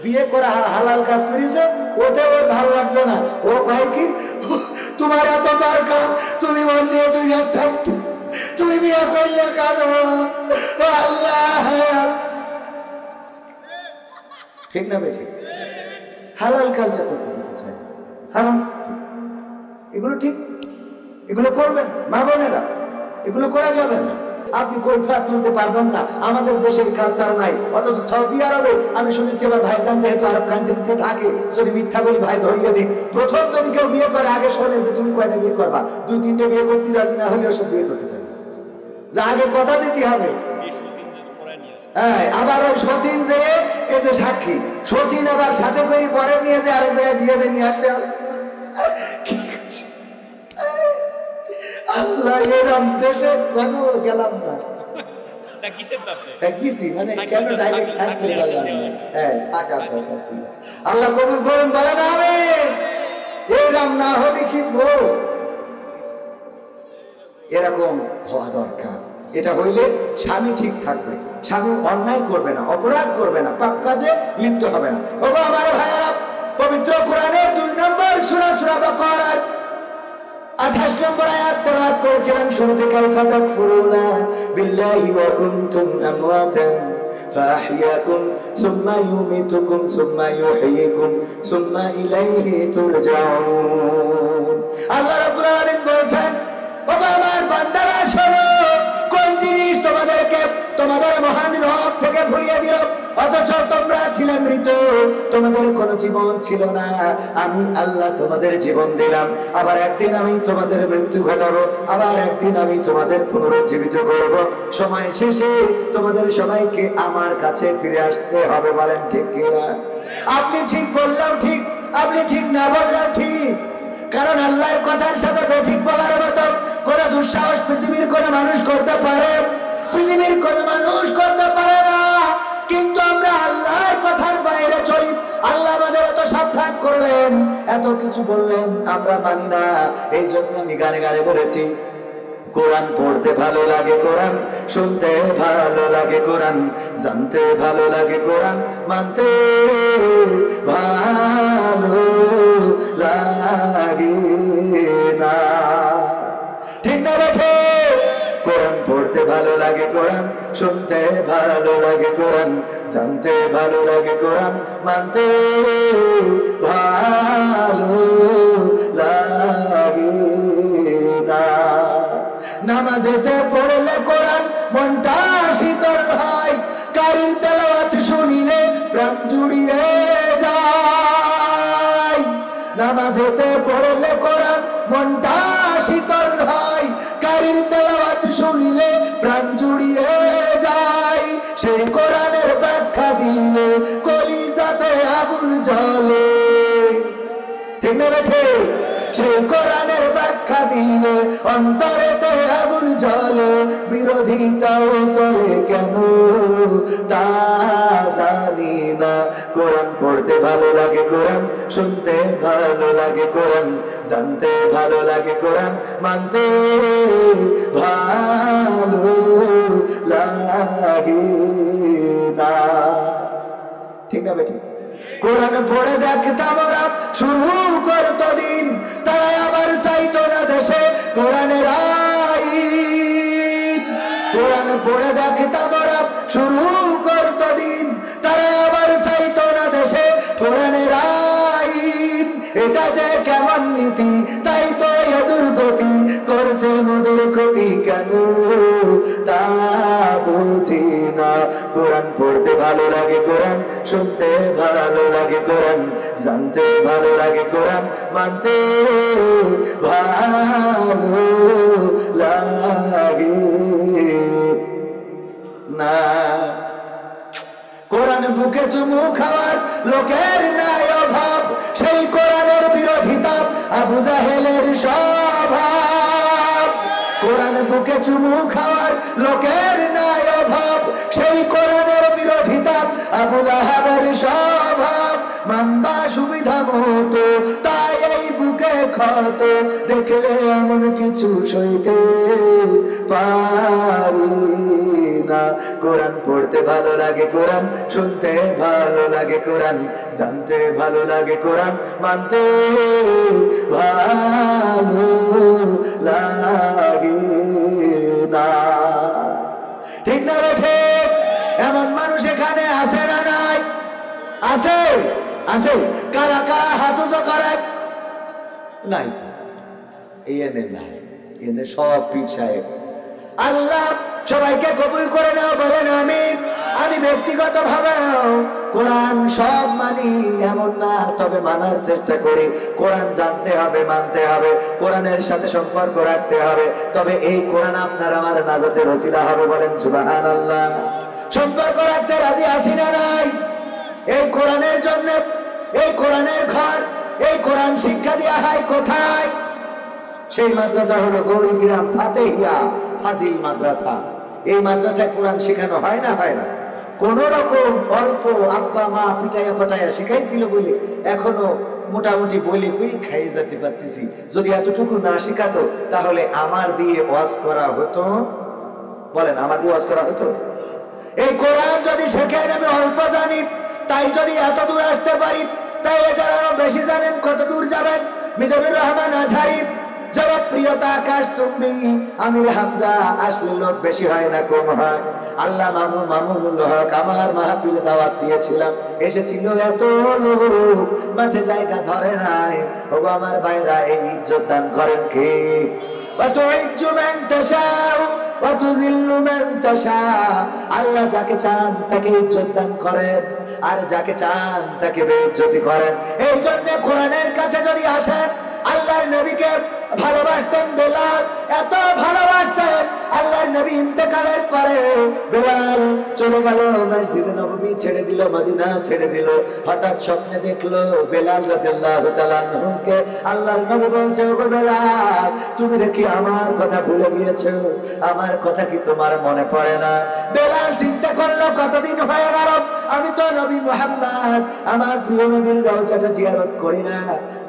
বিয়ে করা হালাল কাজ করেছে, ওতে ওর ভালো লাগছে না। ও কয় কি, তোমার এত দরকার, তুমি ওর নিয়ে 2 রাত থাকতে, তুমি বিয়ে করলে কেন? আল্লাহ, ঠিক না বেঠিক? হালাল কাজটা করতে দিতে চায়, হারাম কাজ। এগুলো ঠিক, এগুলো করবেন না মা বোনেরা, এগুলো করা যাবে না। আপনি কৈফিয়ত তুলতে পারবেন না, আমাদের দেশে কালচার নাই। অথচ সৌদি আরবে আমি শুনেছি, আমার ভাইজান যেহেতু আরব কান্ট্রিতে থাকে, যদি মিথ্যা বলি ভাই ধরিয়ে দিন, প্রথম যদি কেউ বিয়ে করে আগে শোনে যে তুমি কয়টা বিয়ে করবা, 2-3টে বিয়ে করতে রাজি না হলে ওসব বিয়ে করতে চাই না, যে আগে কথা দিতে হবে। হ্যাঁ, আবার ওই সতীন যে এই যে সাক্ষী, সতীন আবার সাথে করে পরে নিয়ে যে আরেক জায়গায় বিয়েতে নিয়ে আসে। আল্লাহ, এরম দেশে কেন গেলাম না? মানে কেন ডাইরেক্ট থাকতে পারলাম না? হ্যাঁ, থাকার দরকার ছিল। আল্লাহ কবুল করুন, বলেন আমিন। এরম না হলে কি বল, এরকম হওয়া দরকার। এটা হইলে স্বামী ঠিক থাকবে, স্বামী অন্যায় করবে না, অপরাধ করবে না, পাপ কাজে লিপ্ত হবে না। ওগো আমার ভাইয়েরা, পবিত্র কোরআনের 2 নম্বর সূরা, সূরা বাকারার 28 নম্বর আয়াত তেলাওয়াত করেছিলাম শুরুতে। কাইফা তাকফুরুনা বিল্লাহি ওয়া কুনতুম আমওয়াতান ফাআহইয়াকুম সুম্মা ইউমিতুকুম সুম্মা ইউহয়িকুম সুম্মা ইলাইহি তুরজাউন। আল্লাহ রাব্বুল আলামিন বলেছেন, ওগো আমার বান্দারা শোনো, কোন জিনিস তোমাদেরকে তোমাদের মহান রব থেকে ভুলিয়ে দিল, অথচ তোমরা ছিলে মৃত, তোমাদের কোনো জীবন ছিল না। আমি আল্লাহ তোমাদের জীবন দিলাম, আবার একদিন আমি তোমাদের মৃত্যু ঘটাবো, আবার একদিন আমি তোমাদের পুনরুজ্জীবিত করব। সময় শেষে তোমাদের সবাইকে আমার কাছে ফিরে আসতে হবে। বলেন ঠিক কিনা? আপনি ঠিক বললেও ঠিক, আপনি ঠিক না বললেও ঠিক, কারণ আল্লাহর কথার সাথে বেঠিক বলার মতো কোন দুঃসাহস পৃথিবীর কোন মানুষ করতে পারে? পৃথিবীর কোন মানুষ করতে পারে না। কিন্তু আমরা আল্লাহর কথার বাইরে চলি। আল্লাহ আমাদের এত সাবধান করলেন, এত কিছু বললেন, আমরা মানি না। এই জন্য আমি গানে গানে বলেছি, কোরআন পড়তে ভালো লাগে, কোরআন শুনতে ভালো লাগে, কোরআন জানতে ভালো লাগে, কোরআন মানতে ভালো লাগে না। ঠিক না বেঠে? কোরআন পড়তে ভালো লাগে, কোরআন শুনতে ভালো লাগে, কোরআন জানতে ভালো লাগে, কোরআন মানতে ভালো লাগে না। নামাজেতে পড়লে কোরআন মনটা শীতল হয়, কারীর তেলাওয়াত শুনিলে প্রাণ জুড়িয়ে যায়। নামাজেতে পড়লে কোরআন মনটা শীতল হয়, কারীর তেলাওয়াত শুনিলে প্রাণ জুড়িয়ে যায়। সেই কোরআনের ব্যাখ্যা দিলে কলিজাতে আগুন জ্বলে। ঠিক না বেঠে? সেই কোরআনের ব্যাখ্যা দিলে অন্তরেতে আগুন জ্বলে। বিরোধিতাও চলে কেন তা জানি না। কোরআন পড়তে ভালো লাগে, কোরআন শুনতে ভালো লাগে, কোরআন জানতে ভালো লাগে, কোরআন মানতে ভালো লাগে না। ঠিক না বেঠিক? কোরআন পড়ে দেখতাম ওরা শুরু করতো দিন, তারা আবার চাইতো না দেশে কোরআনের আইন। কোরআন পড়ে দেখতাম ওরা শুরু করতো দিন, তারা আবার চাইতো না দেশে কোরআনের আইন। এটা যে কেমন নীতি, তাই তো এ দুর্গতি করছে মোদের ক্ষতি কেন তা বুঝি না। কোরআন পড়তে ভালো লাগে, কোরআন শুনতে ভালো লাগে, কোরআন জানতে ভালো লাগে, কোরআন মানতে ভালো লাগে না। কোরআন বুকে চুমু খাওয়ার লোকের নাই অভাব, সেই কোরআনের বিরোধিতা আবু জাহেলের স্বভাব। কোরআন বুকে চুমু খাওয়ার লোকের নাই অভাব, সেই কোরআনের বিরোধিতা আবু লাহাবের স্বভাব। মাম্বা সুবিধা মতো তাই এই বুকে ক্ষত, দেখলে এমন কিছু সইতে পারি না। কোরআন পড়তে ভালো লাগে, কোরআন শুনতে ভালো লাগে, কোরআন জানতে ভালো লাগে, কোরআন মানতে ভালো লাগে না। ঠিক না বেঠে? এমন মানুষ এখানে আছে না নাই? আছে, আছে। কারা কারা হাত উঁচু করে? নাই তো, এই এনে নাই, এনে সব পীর সাহেব। আল্লাহ সবাইকে কবুল করে নাও, বলেন আমিন। আমি ব্যক্তিগত ভাবে কোরআন সব মানি এমন না, তবে মানার চেষ্টা করি। কোরআন জানতে হবে, মানতে হবে, কোরআনের সাথে সম্পর্ক রাখতে হবে, তবে এই কোরআন আপনার আমার নাজাতের ওসিলা হবে। বলেন সুবহানাল্লাহ। সম্পর্ক রাখতে রাজি আছি না নাই? এই কোরআনের জন্য, এই কোরআনের ঘর, এই কোরআন শিক্ষা দেওয়া হয় কোথায়? সেই মাদ্রাসা হলো গৌরীগ্রাম ফাতেহিয়া ফাজিল মাদ্রাসা। এই মাদ্রাসায় কোরআন শেখানো হয় না, হয় না। কোন রকম অল্প আব্বা মা পিটাইয়া পাটাইয়া শিখাইছিল বলে এখনো মোটামুটি বলে কই খাইয়ে যেতে পারতেছি। যদি এতটুকু না শেখাতো তাহলে আমার দিয়ে ওয়াজ করা হতো? বলেন, আমার দিয়ে ওয়াজ করা হতো? এই কোরআন যদি শেখেন, আমি অল্প জানি, তাই যদি এত দূর আসতে পারি, তাহলে যারা আরো বেশি জানেন কত দূর যাবেন। মিজানুর রহমান আজহারি জনপ্রিয়তা আকাশ চুম্বি, আমির হামজা আসলে লোক বেশি হয় না কম হয়। আল্লাহ মামুনুল হক আমার মাহফিলে দাওয়াত দিয়েছিলাম, এসেছিল এত লোক, মাঠে জায়গা ধরে নাই। ওগো আমার ভাইরা, এই ইজ্জত দান করেন কে? আল্লাহ যাকে চান তাকে ইজ্জত দান করেন, আর যাকে চান তাকে বেইজ্জতি করেন। এই জন্য কোরআনের কাছে যদি আসেন, আল্লাহর নবীকে ভালোবাসতেন বেলাল, এত ভালোবাসতেন আল্লাহর নবী ইন্তেকালের পরে বেলাল চলে গেল মসজিদে নববী ছেড়ে দিল, মদিনা ছেড়ে দিল। হঠাৎ স্বপ্নে দেখলো বেলাল রাদিয়াল্লাহু তাআলা আনহুকে আল্লাহর নবী বলছে, ওগো বেলাল, তুমি দেখি আমার কথা ভুলে গিয়েছো, আমার কথা কি তোমার মনে পড়ে না? বেলাল চিন্তা করলো, কতদিন হয়ে গেল আমি তো নবী মুহাম্মদ আমার প্রিয় নবীর রওজাটা জিয়ারত করি না,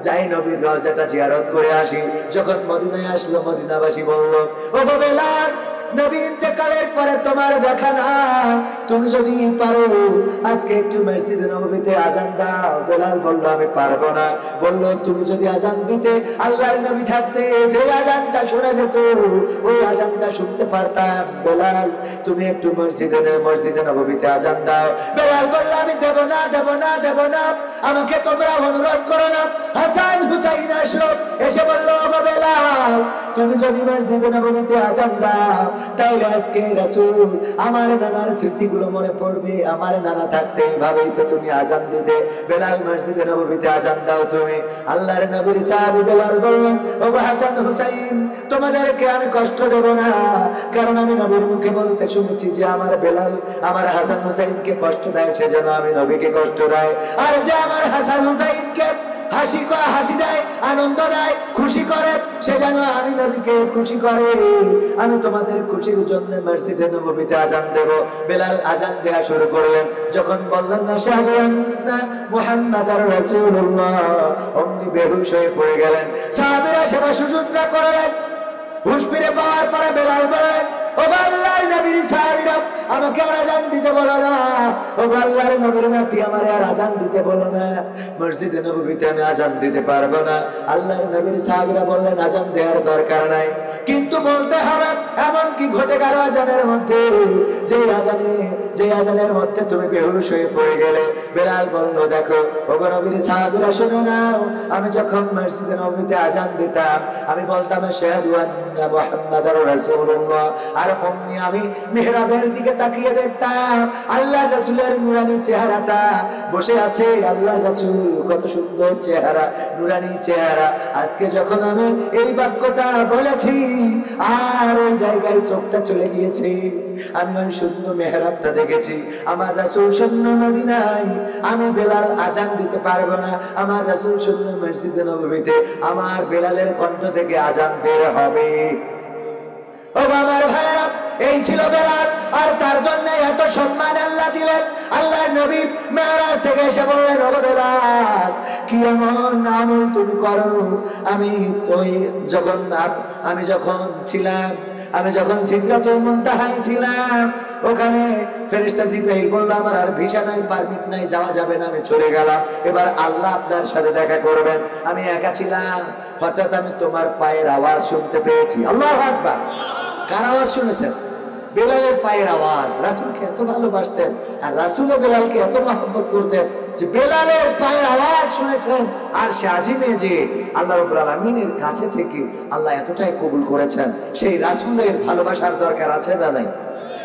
যাই নবীর রওজাটা জিয়ারত করে আসি। যখন মদিনায় আসলো, মদিনাবাসী বলল, ওগো বেলাল, নবী ইন্তেকালের পরে তোমার দেখা না, তুমি যদি পারো আজকে একটু মসজিদে নববীতে আজান দাও। বেলাল বলল, আমি পারবো না। বলল, তুমি যদি আজান দিতে, আল্লাহর নবী থাকতে যে আজানটা শোনা যেত ওই আজানটা শুনতে পারতাম। বেলাল, তুমি একটু মসজিদে নববীতে আজান দাও। বেলাল বলল, আমি দেব না, দেব না, দেব না, আমাকে তোমরা অনুরোধ করো না। হাসান হুসাইন আসলো, এসে বলল, ওগো বেলাল, তুমি যদি মসজিদে নববীতে আজান দাও তাহলে আজকে রাসূল আমার নানার স্মৃতিগুলো মনে পড়বে। আমার নানা থাকতে এভাবেই তো তুমি আজান দিতে। বেলাল, মসজিদে নববীতে আজান দাও তুমি। আল্লাহর নবীর সাহাবী বেলাল বললেন, ওগো হাসান হুসাইন, তোমাদেরকে আমি কষ্ট দেব না, কারণ আমি নবীর মুখে বলতে শুনেছি যে আমার বেলাল আমার হাসান হুসাইনকে কষ্ট দেয়, সেজন্য আমি নবীকে কষ্ট দেয়। আর যে আমার হাসান হুসাইনকে হাসি দেয়, আনন্দ দেয়, খুশি করে, সে যেন আমি নবীকে খুশি করে। আমি তোমাদের খুশির জন্য মসজিদে নববীতে আজান দেব। বেলাল আজান দেয়া শুরু করলেন। যখন বললেন না আশহাদু আন্না মুহাম্মাদার রাসূলুল্লাহ, অমনি বেহুশ হয়ে পড়ে গেলেন। সাহাবীরা সেবা শুশ্রূষা করলেন। হুঁশ ফিরে পাওয়ার পরে বেলাল বললেন, ওগো আল্লাহর নবীর সাহাবীরা, আমাকে আর আজান দিতে বলো না। ওগো আল্লাহর নবীর নাতি, আমারে আর আজান দিতে বলো না, মসজিদে নববীতে আমি আজান দিতে পারবো না। আল্লাহর নবীর সাহাবীরা বললেন, আজান দেওয়ার দরকার নাই, কিন্তু বলতে হবে। এমন কি ঘটে গেল আজানের মধ্যে, যে আজানের মধ্যে তুমি বেহুশ হয়ে পড়ে গেলে। বেলাল বলল, দেখো ওগো নবীর সাহাবীরা, শুনে নাও, আমি যখন মসজিদে নববীতে আজান দিতাম আমি বলতাম আশহাদু আন্না মুহাম্মাদার রাসূলুল্লাহ, আর অমনি আমি মিহরাবের দিকে তাকিয়ে দেখতাম আল্লাহর রাসূলের নূরানী চেহারাটা বসে আছে। আল্লাহর রাসূল, কত সুন্দর চেহারা, নূরানী চেহারা। আজকে যখন আমি এই বাক্যটা বলেছি আর ওই জায়গায় চোখটা চলে গিয়েছে, আমি ওই শূন্য মেহরাবটা দেখেছি। আমার রাসূল শূন্য মদিনায়, আমি বেলাল আজান দিতে পারবো না। আমার রাসূল শূন্য মসজিদে নববীতে, আমার বেলালের কণ্ঠ থেকে আজান বের হবে। ও আমার ভাইরা, এই ছিল বেলাল, আর তার জন্য এত সম্মান আল্লাহ দিলেন। আল্লাহর নবী মেরাজ থেকে এসে বললেন, ও বেলাল, কি এমন আমল তুমি করো? আমি যখন সিদরাতুল মুনতাহায় ছিলাম, ওখানে ফেরেশতা জিবরাইল বলল, আমার আর ভিসা নাই, পারমিট নাই, যাওয়া যাবে না, আমি চলে গেলাম। এবার আল্লাহ আপনার সাথে দেখা করবেন। আমি একা ছিলাম, হঠাৎ আমি তোমার পায়ের আওয়াজ শুনতে পেয়েছি। আল্লাহু আকবার। কার আওয়াজ শুনেছেন? বেলালের পায়ের আওয়াজ। রাসূলকে এত ভালোবাসতেন, আর রাসূলও বেলালকে এত মহব্বত করতেন যে বেলালের পায়ের আওয়াজ শুনেছেন। আর সে আজিমে যে আল্লাহ রাব্বুল আলামিনের কাছে থেকে আল্লাহ এতটাই কবুল করেছেন, সেই রাসূলের ভালোবাসার দরকার আছে না নাই?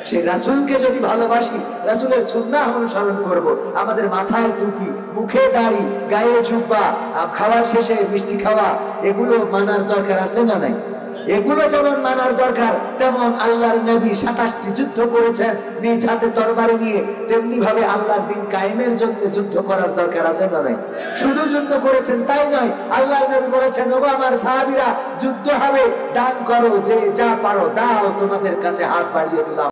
সেই রাসূলকে যদি ভালোবাসি, রাসূলের সুন্নাহ অনুসরণ করব, আমাদের মাথায় টুপি, মুখে দাড়ি, গায়ে জুব্বা, খাওয়ার শেষে মিষ্টি খাওয়া, এগুলো মানার দরকার আছে না নাই? এগুলো যেমন মানার দরকার, তেমন আল্লাহর নবী 27টি যুদ্ধ করেছেন নিজ হাতে তরবারি নিয়ে, তেমনি ভাবে আল্লাহর দ্বীন কায়েমের জন্য যুদ্ধ করার দরকার আছে না নাই? শুধু যুদ্ধ করেছেন তাই নয়, আল্লাহর নবী বলেছেন, ওগো আমার সাহাবীরা, যুদ্ধ হবে, দান করো, যে যা পারো দাও, তোমাদের কাছে হাত বাড়িয়ে দিলাম।